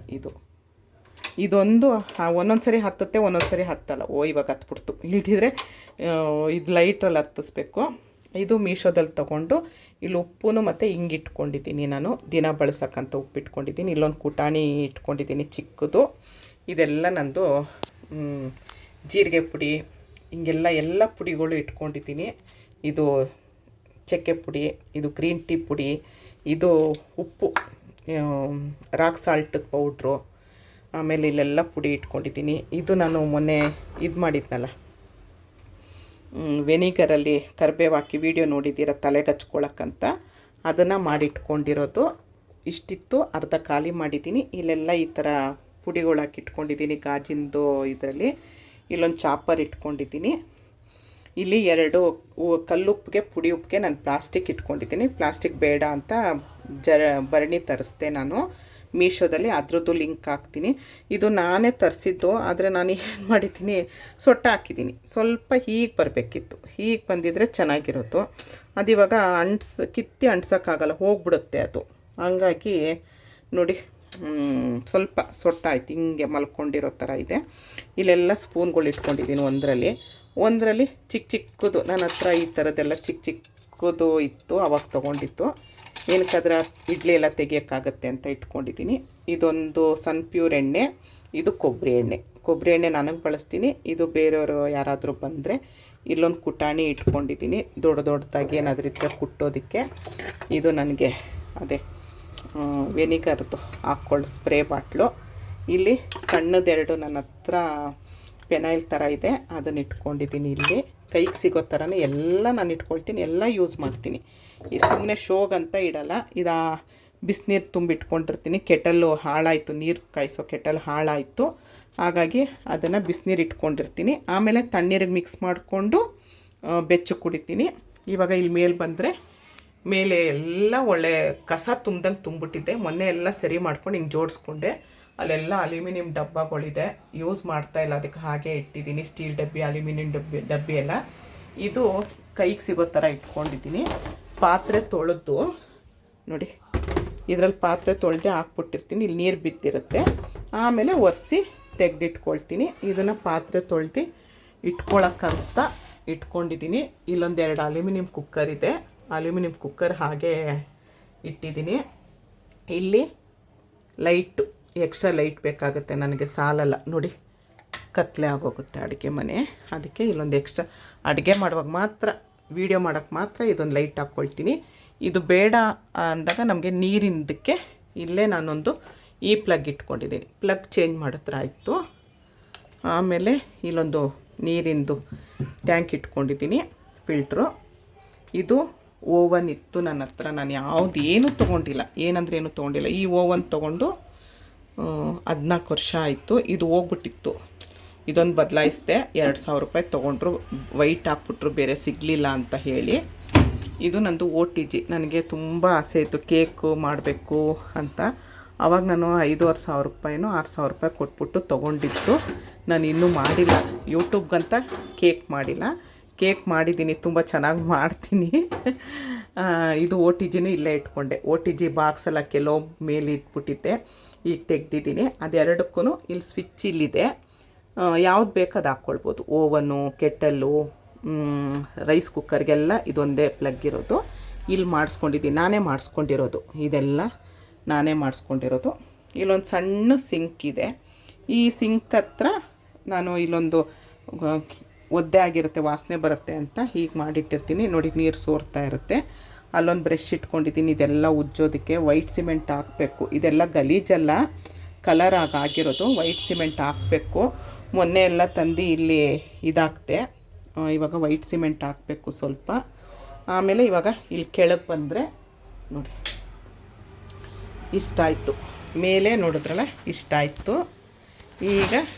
ಇದೊಂದು ಒಂದೊಂದು ಸರಿ ಹತ್ತುತ್ತೆ, ಒಂದೊಂದು ಸರಿ ಹತ್ತಲ್ಲ. ಇವಾಗ ಹತ್ಬಿಡ್ತು. ಇಲ್ದಿದ್ರೆ ಇದು ಲೈಟ್ರಲ್ಲಿ ಹತ್ತಿಸ್ಬೇಕು. ಇದು ಮೀಶೋದಲ್ಲಿ ತೊಗೊಂಡು ಇಲ್ಲಿ ಉಪ್ಪು ಮತ್ತು ಹಿಂಗೆ ಇಟ್ಕೊಂಡಿದ್ದೀನಿ. ನಾನು ದಿನ ಬಳಸೋಕ್ಕಂತ ಉಪ್ಪು ಇಟ್ಕೊಂಡಿದ್ದೀನಿ. ಇಲ್ಲೊಂದು ಕುಟಾಣಿ ಇಟ್ಕೊಂಡಿದ್ದೀನಿ ಚಿಕ್ಕದು. ಇದೆಲ್ಲ ನಂದು ಜೀರಿಗೆ ಪುಡಿ, ಹಿಂಗೆಲ್ಲ ಪುಡಿಗಳು ಇಟ್ಕೊಂಡಿದ್ದೀನಿ. ಇದು ಚಕ್ಕೆ ಪುಡಿ, ಇದು ಗ್ರೀನ್ ಟೀ ಪುಡಿ, ಇದು ಉಪ್ಪು, ರಾಕ್ ಸಾಲ್ಟ್ ಪೌಡ್ರು, ಆಮೇಲೆ ಇಲ್ಲೆಲ್ಲ ಪುಡಿ ಇಟ್ಕೊಂಡಿದ್ದೀನಿ. ಇದು ನಾನು ಮೊನ್ನೆ ಇದು ಮಾಡಿದ್ನಲ್ಲ, ವೆನಿಗರಲ್ಲಿ ಕರಿಬೇವು ಹಾಕಿ ವೀಡಿಯೋ ನೋಡಿದ್ದೀರ, ತಲೆಗೆ ಹಚ್ಕೊಳ್ಳೋಕ್ಕಂತ, ಅದನ್ನು ಮಾಡಿಟ್ಕೊಂಡಿರೋದು. ಇಷ್ಟಿತ್ತು, ಅರ್ಧ ಖಾಲಿ ಮಾಡಿದ್ದೀನಿ. ಇಲ್ಲೆಲ್ಲ ಈ ಥರ ಪುಡಿಗಳು ಹಾಕಿಟ್ಕೊಂಡಿದ್ದೀನಿ ಗಾಜಿಂದು ಇದರಲ್ಲಿ. ಇಲ್ಲೊಂದು ಚಾಪರ್ ಇಟ್ಕೊಂಡಿದ್ದೀನಿ. ಇಲ್ಲಿ 2 ಕಲ್ಲುಪ್ಪಿಗೆ, ಪುಡಿ ಉಪ್ಪಿಗೆ ನಾನು ಪ್ಲಾಸ್ಟಿಕ್ ಇಟ್ಕೊಂಡಿದ್ದೀನಿ. ಪ್ಲಾಸ್ಟಿಕ್ ಬೇಡ ಅಂತ ಭರಣಿ ತರಿಸ್ದೆ ನಾನು ಮೀಶೋದಲ್ಲಿ. ಅದ್ರದ್ದು ಲಿಂಕ್ ಹಾಕ್ತೀನಿ. ಇದು ನಾನೇ ತರಿಸಿದ್ದು, ಆದರೆ ನಾನು ಏನು ಮಾಡಿದ್ದೀನಿ, ಸೊಟ್ಟ ಹಾಕಿದ್ದೀನಿ. ಸ್ವಲ್ಪ ಹೀಗೆ ಬರಬೇಕಿತ್ತು, ಹೀಗೆ ಬಂದಿದ್ರೆ ಚೆನ್ನಾಗಿರೋದು. ಅದಿವಾಗ ಕಿತ್ತಿ ಅಂಟ್ಸೋಕ್ಕಾಗಲ್ಲ, ಹೋಗ್ಬಿಡುತ್ತೆ ಅದು. ಹಂಗಾಗಿ ನೋಡಿ ಸ್ವಲ್ಪ ಸೊಟ್ಟಾಯ್ತು, ಹಿಂಗೆ ಮಲ್ಕೊಂಡಿರೋ ಥರ ಇದೆ. ಇಲ್ಲೆಲ್ಲ ಸ್ಪೂನ್ಗಳು ಇಟ್ಕೊಂಡಿದ್ದೀನಿ. ಒಂದರಲ್ಲಿ ಚಿಕ್ಕದು, ನನ್ನ ಹತ್ರ ಈ ಥರದ್ದೆಲ್ಲ ಚಿಕ್ಕದು ಇತ್ತು, ಅವಾಗ ತೊಗೊಂಡಿತ್ತು. ಏನಕ್ಕಾದ್ರೆ ಇಡ್ಲಿ ಎಲ್ಲ ತೆಗಿಯೋಕ್ಕಾಗತ್ತೆ ಅಂತ ಇಟ್ಕೊಂಡಿದ್ದೀನಿ. ಇದೊಂದು ಸನ್ಪ್ಯೂರ್ ಎಣ್ಣೆ, ಇದು ಕೊಬ್ಬರಿ ಎಣ್ಣೆ ನನಗೆ ಬಳಸ್ತೀನಿ. ಇದು ಬೇರೆಯವರು ಯಾರಾದರೂ ಬಂದರೆ ಇಲ್ಲೊಂದು ಕುಟಾಣಿ ಇಟ್ಕೊಂಡಿದ್ದೀನಿ, ದೊಡ್ಡದಾಗಿ ಏನಾದರೂ ಇದ್ದರೆ ಕುಟ್ಟೋದಕ್ಕೆ. ಇದು ನನಗೆ ಅದೇ ವೆನಿಗರ್ದು ಹಾಕ್ಕೊಳ್ಳೋ ಸ್ಪ್ರೇ ಬಾಟ್ಲು. ಇಲ್ಲಿ ಸಣ್ಣದೆರಡು ನನ್ನ ಹತ್ರ ಪೆನೈಲ್ ಥರ ಇದೆ, ಅದನ್ನು ಇಟ್ಕೊಂಡಿದ್ದೀನಿ. ಇಲ್ಲಿ ಕೈಗೆ ಸಿಗೋ ಥರನೇ ಎಲ್ಲ ನಾನು ಇಟ್ಕೊಳ್ತೀನಿ, ಎಲ್ಲ ಯೂಸ್ ಮಾಡ್ತೀನಿ. ಈ ಸುಮ್ಮನೆ ಶೋಗಂತ ಇಡಲ್ಲ. ಇದು ಬಿಸಿನೀರು ತುಂಬಿಟ್ಕೊಂಡಿರ್ತೀನಿ. ಕೆಟಲ್ಲು ಹಾಳಾಯಿತು, ನೀರು ಕಾಯಿಸೋ ಕೆಟಲ್ ಹಾಳಾಯಿತು, ಹಾಗಾಗಿ ಅದನ್ನು ಬಿಸಿನೀರು ಇಟ್ಕೊಂಡಿರ್ತೀನಿ. ಆಮೇಲೆ ತಣ್ಣೀರಿಗೆ ಮಿಕ್ಸ್ ಮಾಡಿಕೊಂಡು ಬೆಚ್ಚಗೆ ಕುಡಿತೀನಿ. ಇವಾಗ ಇಲ್ಲಿ ಮೇಲೆ ಬಂದರೆ ಮೇಲೆ ಎಲ್ಲ ಒಳ್ಳೆ ಕಸ ತುಂಬ್ದಂಗೆ ತುಂಬಿಟ್ಟಿದ್ದೆ. ಮೊನ್ನೆ ಎಲ್ಲ ಸರಿ ಮಾಡ್ಕೊಂಡು ಹಿಂಗೆ ಜೋಡಿಸ್ಕೊಂಡೆ. ಅಲ್ಲೆಲ್ಲ ಅಲ್ಯೂಮಿನಿಯಂ ಡಬ್ಬಗಳಿದೆ, ಯೂಸ್ ಮಾಡ್ತಾಯಿಲ್ಲ, ಅದಕ್ಕೆ ಹಾಗೆ ಇಟ್ಟಿದ್ದೀನಿ. ಸ್ಟೀಲ್ ಡಬ್ಬಿ, ಅಲ್ಯೂಮಿನಿಯಂ ಡಬ್ಬಿ ಎಲ್ಲ. ಇದು ಕೈಗೆ ಸಿಗೋ ಥರ ಇಟ್ಕೊಂಡಿದ್ದೀನಿ. ಪಾತ್ರೆ ತೊಳೆದು ನೋಡಿ, ಇದರಲ್ಲಿ ಪಾತ್ರೆ ತೊಳೆದೇ ಹಾಕ್ಬಿಟ್ಟಿರ್ತೀನಿ. ಇಲ್ಲಿ ನೀರು ಬಿದ್ದಿರುತ್ತೆ, ಆಮೇಲೆ ಒರೆಸಿ ತೆಗೆದಿಟ್ಕೊಳ್ತೀನಿ. ಇದನ್ನು ಪಾತ್ರೆ ತೊಳೆದು ಇಟ್ಕೊಳಕ್ಕಂತ ಇಟ್ಕೊಂಡಿದ್ದೀನಿ. ಇಲ್ಲೊಂದೆರಡು ಅಲ್ಯೂಮಿನಿಯಂ ಕುಕ್ಕರ್ ಇದೆ, ಅಲ್ಯೂಮಿನಿಯಂ ಕುಕ್ಕರ್ ಹಾಗೆ ಇಟ್ಟಿದ್ದೀನಿ. ಇಲ್ಲಿ ಲೈಟು, ಎಕ್ಸ್ಟ್ರಾ ಲೈಟ್ ಬೇಕಾಗುತ್ತೆ ನನಗೆ, ಸಾಲಲ್ಲ ನೋಡಿ, ಕತ್ಲೆ ಆಗೋಗುತ್ತೆ ಅಡುಗೆ ಮನೆ. ಅದಕ್ಕೆ ಇಲ್ಲೊಂದು ಎಕ್ಸ್ಟ್ರಾ ಅಡುಗೆ ಮಾಡುವಾಗ ಮಾತ್ರ, ವೀಡಿಯೋ ಮಾಡೋಕ್ಕೆ ಮಾತ್ರ ಇದೊಂದು ಲೈಟ್ ಹಾಕ್ಕೊಳ್ತೀನಿ. ಇದು ಬೇಡ ಅಂದಾಗ ನಮಗೆ ನೀರಿಂದಕ್ಕೆ ಇಲ್ಲೇ ನಾನೊಂದು ಈ ಪ್ಲಗ್ ಇಟ್ಕೊಂಡಿದ್ದೀನಿ. ಪ್ಲಗ್ ಚೇಂಜ್ ಮಾಡಿದ್ರೆ ಆಯಿತು. ಆಮೇಲೆ ಇಲ್ಲೊಂದು ನೀರಿಂದು ಟ್ಯಾಂಕ್ ಇಟ್ಕೊಂಡಿದ್ದೀನಿ, ಫಿಲ್ಟ್ರು. ಇದು ಓವನ್ ಇತ್ತು ನನ್ನ ಹತ್ರ, ನಾನು ಯಾವುದೇನು ತೊಗೊಂಡಿಲ್ಲ, ಏನಂದರೆ ಏನು ತೊಗೊಂಡಿಲ್ಲ. ಈ ಓವನ್ ತೊಗೊಂಡು 14 ವರ್ಷ ಆಯಿತು. ಇದು ಹೋಗ್ಬಿಟ್ಟಿತ್ತು, ಇದೊಂದು ಬದಲಾಯಿಸಿದೆ. 2000 ರೂಪಾಯಿ ತೊಗೊಂಡ್ರು, ವೈಟ್ ಹಾಕ್ಬಿಟ್ರು, ಬೇರೆ ಸಿಗಲಿಲ್ಲ ಅಂತ ಹೇಳಿ. ಇದು ನಂದು OTG. ನನಗೆ ತುಂಬ ಆಸೆ ಇತ್ತು ಕೇಕು ಮಾಡಬೇಕು ಅಂತ. ಆವಾಗ ನಾನು 5,500 ರೂಪಾಯಿನೋ 6,000 ರೂಪಾಯಿ ಕೊಟ್ಬಿಟ್ಟು ತೊಗೊಂಡಿದ್ದು. ನಾನು ಇನ್ನೂ ಮಾಡಿಲ್ಲ, ಯೂಟ್ಯೂಬ್ಗಂತ ಕೇಕ್ ಮಾಡಿಲ್ಲ. ಕೇಕ್ ಮಾಡಿದ್ದೀನಿ, ತುಂಬ ಚೆನ್ನಾಗಿ ಮಾಡ್ತೀನಿ. ಇದು OTGನೂ ಇಲ್ಲೇ ಇಟ್ಕೊಂಡೆ. OTG ಬಾಕ್ಸೆಲ್ಲ ಕೆಲವು ಮೇಲೆ ಇಟ್ಬಿಟ್ಟಿದ್ದೆ, ಈಗ ತೆಗ್ದಿದ್ದೀನಿ. ಅದೆರಡಕ್ಕೂ ಇಲ್ಲಿ ಸ್ವಿಚ್ ಇಲ್ಲಿದೆ, ಯಾವ್ದು ಬೇಕು ಅದು ಹಾಕ್ಕೊಳ್ಬೋದು. ಓವನು, ಕೆಟಲ್ಲು, ರೈಸ್ ಕುಕ್ಕರ್ಗೆಲ್ಲ ಇದೊಂದೇ ಪ್ಲಗ್ ಇರೋದು. ಇಲ್ಲಿ ಮಾಡಿಸ್ಕೊಂಡಿದ್ದೀನಿ, ನಾನೇ ಮಾಡಿಸ್ಕೊಂಡಿರೋದು, ಇದೆಲ್ಲ ನಾನೇ ಮಾಡಿಸ್ಕೊಂಡಿರೋದು. ಇಲ್ಲೊಂದು ಸಣ್ಣ ಸಿಂಕ್ ಇದೆ. ಈ ಸಿಂಕ್ ಹತ್ರ ನಾನು ಇಲ್ಲೊಂದು ಒದ್ದೆ ಆಗಿರುತ್ತೆ, ವಾಸನೆ ಬರುತ್ತೆ ಅಂತ ಹೀಗೆ ಮಾಡಿಟ್ಟಿರ್ತೀನಿ. ನೋಡಿ, ನೀರು ಸೋರ್ತಾ ಇರುತ್ತೆ. ಅಲ್ಲೊಂದು ಬ್ರಷ್ ಇಟ್ಕೊಂಡಿದ್ದೀನಿ, ಇದೆಲ್ಲ ಉಜ್ಜೋದಕ್ಕೆ. ವೈಟ್ ಸಿಮೆಂಟ್ ಹಾಕಬೇಕು, ಇದೆಲ್ಲ ಗಲೀಜೆಲ್ಲ ಕಲರ್ ಆಗಿರೋದು. ವೈಟ್ ಸಿಮೆಂಟ್ ಹಾಕಬೇಕು. ಮೊನ್ನೆ ಎಲ್ಲ ತಂದು ಇಲ್ಲಿ ಇದಾಕ್ತೆ. ಇವಾಗ ವೈಟ್ ಸಿಮೆಂಟ್ ಹಾಕಬೇಕು ಸ್ವಲ್ಪ. ಆಮೇಲೆ ಇವಾಗ ಇಲ್ಲಿ ಕೆಳಗೆ ಬಂದರೆ ನೋಡಿ, ಇಷ್ಟಾಯಿತು. ಮೇಲೆ ನೋಡಿದ್ರಲ್ಲ, ಇಷ್ಟಾಯಿತು. ಈಗ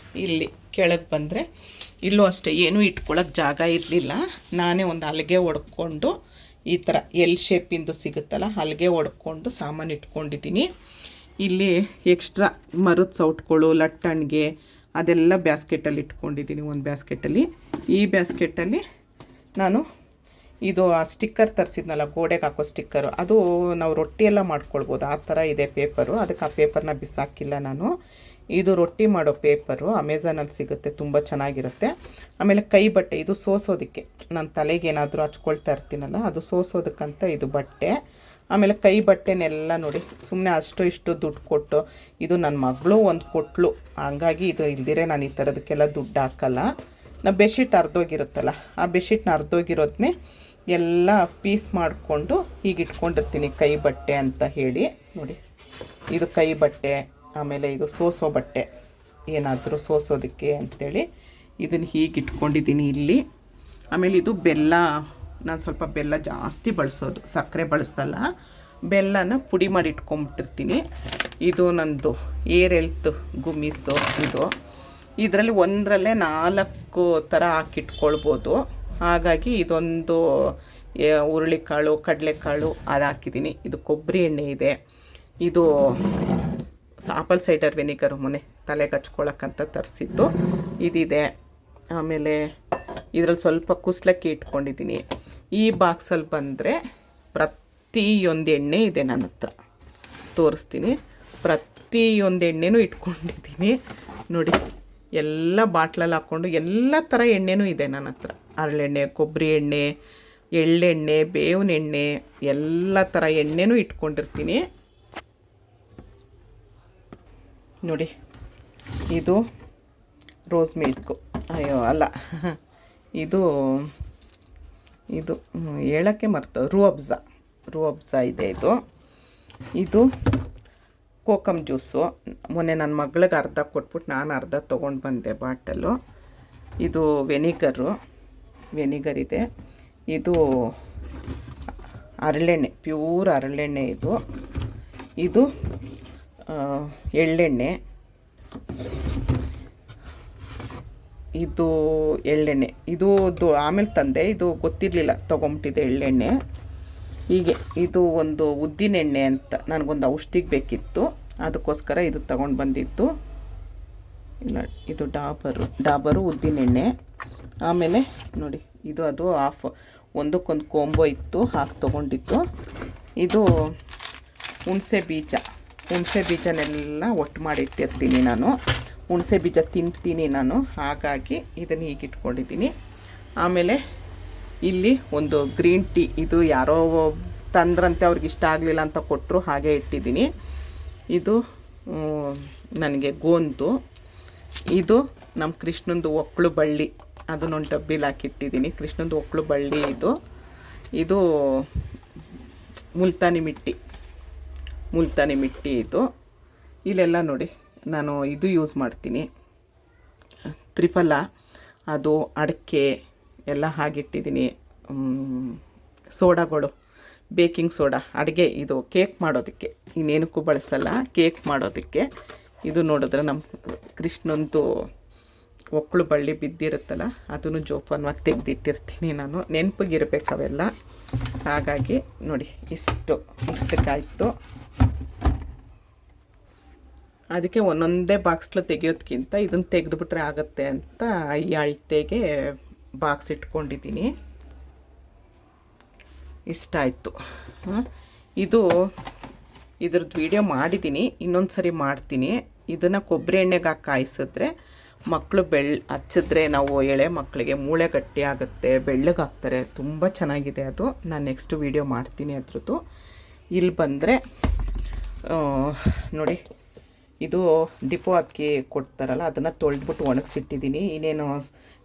ಇಲ್ಲಿ ಕೆಳಗೆ ಬಂದರೆ ಇಲ್ಲೂ ಅಷ್ಟೇ, ಏನೂ ಇಟ್ಕೊಳ್ಳೋಕೆ ಜಾಗ ಇರಲಿಲ್ಲ. ನಾನೇ ಒಂದು ಹಲಗೆ ಹೊಡ್ಕೊಂಡು, ಈ ಥರ ಎಲ್ ಶೇಪಿಂದು ಸಿಗುತ್ತಲ್ಲ, ಹಲಗೆ ಹೊಡ್ಕೊಂಡು ಸಾಮಾನು ಇಟ್ಕೊಂಡಿದ್ದೀನಿ. ಇಲ್ಲಿ ಎಕ್ಸ್ಟ್ರಾ ಮರದ ಸೌಟ್ಗಳು, ಲಟ್ಟಣಿಗೆ ಅದೆಲ್ಲ ಬ್ಯಾಸ್ಕೆಟಲ್ಲಿ ಇಟ್ಕೊಂಡಿದ್ದೀನಿ. ಒಂದು ಬ್ಯಾಸ್ಕೆಟಲ್ಲಿ, ಈ ಬ್ಯಾಸ್ಕೆಟಲ್ಲಿ ನಾನು ಇದು ಆ ಸ್ಟಿಕ್ಕರ್ ತರಿಸಿದ್ನಲ್ಲ, ಗೋಡೆಗೆ ಹಾಕೋ ಸ್ಟಿಕ್ಕರು, ಅದು ನಾವು ರೊಟ್ಟಿ ಎಲ್ಲ ಮಾಡ್ಕೊಳ್ಬೋದು, ಆ ಥರ ಇದೆ ಪೇಪರು. ಅದಕ್ಕೆ ಆ ಪೇಪರ್ನ ಬಿಸಾಕಿಲ್ಲ ನಾನು. ಇದು ರೊಟ್ಟಿ ಮಾಡೋ ಪೇಪರು, ಅಮೆಝಾನಲ್ಲಿ ಸಿಗುತ್ತೆ, ತುಂಬ ಚೆನ್ನಾಗಿರುತ್ತೆ. ಆಮೇಲೆ ಕೈ ಬಟ್ಟೆ, ಇದು ಸೋಸೋದಕ್ಕೆ, ನಾನು ತಲೆಗೆ ಏನಾದರೂ ಹಚ್ಕೊಳ್ತಾ ಇರ್ತೀನಲ್ಲ, ಅದು ಸೋಸೋದಕ್ಕಂತ ಇದು ಬಟ್ಟೆ. ಆಮೇಲೆ ಕೈ ಬಟ್ಟೆನೆಲ್ಲ ನೋಡಿ, ಸುಮ್ಮನೆ ಅಷ್ಟು ಇಷ್ಟು ದುಡ್ಡು ಕೊಟ್ಟು, ಇದು ನನ್ನ ಮಗಳು ಒಂದು ಕೊಟ್ಲು, ಹಂಗಾಗಿ ಇದು ಇಲ್ದಿರೆ ನಾನು ಈ ಥರದಕ್ಕೆಲ್ಲ ದುಡ್ಡು ಹಾಕಲ್ಲ. ನಾನು ಬೆಡ್ಶೀಟ್ ಅರ್ಧೋಗಿರುತ್ತಲ್ಲ, ಆ ಬೆಡ್ಶೀಟ್ನ ಅರ್ಧೋಗಿರೋದನ್ನೇ ಎಲ್ಲ ಪೀಸ್ ಮಾಡಿಕೊಂಡು ಹೀಗೆ ಇಟ್ಕೊಂಡಿರ್ತೀನಿ, ಕೈ ಬಟ್ಟೆ ಅಂತ ಹೇಳಿ. ನೋಡಿ, ಇದು ಕೈ ಬಟ್ಟೆ. ಆಮೇಲೆ ಇದು ಸೋಸೋ ಬಟ್ಟೆ, ಏನಾದರೂ ಸೋಸೋದಕ್ಕೆ ಅಂಥೇಳಿ ಇದನ್ನು ಹೀಗೆ ಇಟ್ಕೊಂಡಿದ್ದೀನಿ ಇಲ್ಲಿ. ಆಮೇಲೆ ಇದು ಬೆಲ್ಲ, ನಾನು ಸ್ವಲ್ಪ ಬೆಲ್ಲ ಜಾಸ್ತಿ ಬಳಸೋದು, ಸಕ್ಕರೆ ಬಳಸಲ್ಲ. ಬೆಲ್ಲನ ಪುಡಿ ಮಾಡಿ ಇಟ್ಕೊಂಬಿಟ್ಟಿರ್ತೀನಿ. ಇದು ನಂದು ಏರ್ ಹೆಲ್ತ್ ಗುಮ್ಮಿಸು. ಇದರಲ್ಲಿ ಒಂದರಲ್ಲೇ 4 ಥರ ಹಾಕಿಟ್ಕೊಳ್ಬೋದು. ಹಾಗಾಗಿ ಇದೊಂದು ಹುರುಳಿಕಾಳು, ಕಡಲೆಕಾಳು ಅದು ಹಾಕಿದ್ದೀನಿ. ಇದು ಕೊಬ್ಬರಿ ಎಣ್ಣೆ ಇದೆ. ಇದು ಆಪಲ್ ಸೈಡರ್ ವೆನಿಗರು ಮೊನ್ನೆ ತಲೆಗೆ ಹಚ್ಕೊಳಕ್ಕಂತ ತರಿಸಿದ್ದು ಇದಿದೆ. ಆಮೇಲೆ ಇದರಲ್ಲಿ ಸ್ವಲ್ಪ ಕುಸ್ಲಕ್ಕಿ ಇಟ್ಕೊಂಡಿದ್ದೀನಿ. ಈ ಬಾಕ್ಸಲ್ಲಿ ಬಂದರೆ ಪ್ರತಿಯೊಂದು ಎಣ್ಣೆ ಇದೆ ನನ್ನ ಹತ್ರ, ತೋರಿಸ್ತೀನಿ. ಪ್ರತಿಯೊಂದು ಎಣ್ಣೆನೂ ಇಟ್ಕೊಂಡಿದ್ದೀನಿ ನೋಡಿ. ಎಲ್ಲ ಬಾಟ್ಲಲ್ಲಿ ಹಾಕ್ಕೊಂಡು ಎಲ್ಲ ಥರ ಎಣ್ಣೆನೂ ಇದೆ ನನ್ನ ಹತ್ರ. ಹರಳೆಣ್ಣೆ, ಕೊಬ್ಬರಿ ಎಣ್ಣೆ, ಎಳ್ಳೆಣ್ಣೆ, ಬೇವಿನ ಎಣ್ಣೆ, ಎಲ್ಲ ಥರ ಎಣ್ಣೆನೂ ಇಟ್ಕೊಂಡಿರ್ತೀನಿ ನೋಡಿ. ಇದು ರೋಸ್ ಮಿಲ್ಕು, ಅಯ್ಯೋ ಅಲ್ಲ, ಇದು ಹೇಳೋಕ್ಕೆ ಮರ್ತು, ರೂಅಬ್ಜಾ ಇದೆ ಇದು. ಕೋಕಮ್ ಜ್ಯೂಸು. ಮೊನ್ನೆ ನನ್ನ ಮಗಳಿಗೆ ಅರ್ಧ ಕೊಟ್ಬಿಟ್ಟು ನಾನು ಅರ್ಧ ತೊಗೊಂಡು ಬಂದೆ ಬಾಟಲು. ಇದು ವೆನಿಗರ್ ಇದೆ. ಇದು ಹರಳೆಣ್ಣೆ, ಪ್ಯೂರ್ ಹರಳೆಣ್ಣೆ ಇದು. ಇದು ಎಳ್ಳೆಣ್ಣೆ, ಇದು ಎಳ್ಳೆಣ್ಣೆ. ಇದು ಆಮೇಲೆ ತಂದೆ, ಇದು ಗೊತ್ತಿರಲಿಲ್ಲ, ತೊಗೊಂಬಿಟ್ಟಿದೆ ಎಳ್ಳೆಣ್ಣೆ. ಹೀಗೆ ಇದು ಒಂದು ಉದ್ದಿನೆಣ್ಣೆ ಅಂತ ನನಗೊಂದು ಔಷಧಿಗೆ ಬೇಕಿತ್ತು, ಅದಕ್ಕೋಸ್ಕರ ಇದು ತಗೊಂಡು ಬಂದಿತ್ತು. ಇಲ್ಲ, ಇದು ಡಾಬರು ಉದ್ದಿನೆಣ್ಣೆ. ಆಮೇಲೆ ನೋಡಿ, ಇದು ಅದು ಒಂದಕ್ಕೊಂದು ಕೊಂಬೋ ಇತ್ತು, ಹಾಕಿ ತೊಗೊಂಡಿತ್ತು. ಇದು ಹುಣಸೆ ಬೀಜನೆಲ್ಲ ಒಟ್ಟು ಮಾಡಿ ಇಟ್ಟಿರ್ತೀನಿ ನಾನು. ಹುಣಸೆ ಬೀಜ ತಿಂತೀನಿ ನಾನು, ಹಾಗಾಗಿ ಇದನ್ನು ಹೀಗೆ ಇಟ್ಕೊಂಡಿದ್ದೀನಿ. ಆಮೇಲೆ ಇಲ್ಲಿ ಒಂದು ಗ್ರೀನ್ ಟೀ, ಇದು ಯಾರೋ ತಂದ್ರಂತೆ, ಅವ್ರಿಗೆ ಇಷ್ಟ ಆಗಲಿಲ್ಲ ಅಂತ ಕೊಟ್ಟರು, ಹಾಗೆ ಇಟ್ಟಿದ್ದೀನಿ. ಇದು ನನಗೆ ಗೋಂದು. ಇದು ನಮ್ಮ ಕೃಷ್ಣಂದು ಒಕ್ಕಳು ಬಳ್ಳಿ, ಅದನ್ನೊಂದು ಡಬ್ಬಿಲಿ ಹಾಕಿಟ್ಟಿದ್ದೀನಿ. ಕೃಷ್ಣಂದು ಒಕ್ಕಳು ಬಳ್ಳಿ ಇದು ಮುಲ್ತಾನಿ ಮಿಟ್ಟಿ ಇದು. ಇಲ್ಲೆಲ್ಲ ನೋಡಿ, ನಾನು ಇದು ಯೂಸ್ ಮಾಡ್ತೀನಿ, ತ್ರಿಫಲ, ಅದು ಅಡಿಕೆ ಎಲ್ಲ ಹಾಗಿಟ್ಟಿದ್ದೀನಿ. ಸೋಡಾಗಳು, ಬೇಕಿಂಗ್ ಸೋಡಾ, ಅಡುಗೆ ಇದು ಕೇಕ್ ಮಾಡೋದಕ್ಕೆ, ಇನ್ನೇನಕ್ಕೂ ಬಳಸಲ್ಲ, ಕೇಕ್ ಮಾಡೋದಕ್ಕೆ. ಇದು ನೋಡಿದ್ರೆ ನಮ್ಮ ಕೃಷ್ಣಂದು ಒಕ್ಕಳು ಬಳ್ಳಿ ಬಿದ್ದಿರುತ್ತಲ್ಲ, ಅದನ್ನು ಜೋಪಾನವಾಗಿ ತೆಗೆದಿಟ್ಟಿರ್ತೀನಿ ನಾನು, ನೆನಪಿಗಿರ್ಬೇಕು ಅವೆಲ್ಲ. ಹಾಗಾಗಿ ನೋಡಿ, ಇಷ್ಟಕ್ಕಾಯಿತು. ಅದಕ್ಕೆ ಒಂದೊಂದೇ ಬಾಕ್ಸ್ಲು ತೆಗೆಯೋದಕ್ಕಿಂತ ಇದನ್ನು ತೆಗೆದುಬಿಟ್ರೆ ಆಗುತ್ತೆ ಅಂತ ಈ ಅಳತೆಗೆ ಬಾಕ್ಸ್ ಇಟ್ಕೊಂಡಿದ್ದೀನಿ. ಇಷ್ಟ ಆಯಿತು. ಇದ್ರದ್ದು ವಿಡಿಯೋ ಮಾಡಿದ್ದೀನಿ, ಇನ್ನೊಂದು ಸರಿ ಮಾಡ್ತೀನಿ. ಇದನ್ನು ಕೊಬ್ಬರಿ ಎಣ್ಣೆಗೆ ಹಾಕಿ ಕಾಯಿಸಿದ್ರೆ ಮಕ್ಕಳು ಹಚ್ಚಿದ್ರೆ, ನಾವು ಎಳೆ ಮಕ್ಕಳಿಗೆ ಮೂಳೆ ಗಟ್ಟಿ ಆಗುತ್ತೆ, ಬೆಳ್ಳಗಾಗ್ತಾರೆ, ತುಂಬ ಚೆನ್ನಾಗಿದೆ ಅದು. ನಾನು ನೆಕ್ಸ್ಟ್ ವಿಡಿಯೋ ಮಾಡ್ತೀನಿ ಅದ್ರದ್ದು. ಇಲ್ಲಿ ಬಂದರೆ ನೋಡಿ, ಇದು ಡಿಪೋ ಅಕ್ಕಿ ಕೊಡ್ತಾರಲ್ಲ, ಅದನ್ನು ತೊಳೆದ್ಬಿಟ್ಟು ಒಣಗಿಸಿಟ್ಟಿದ್ದೀನಿ. ಇನ್ನೇನು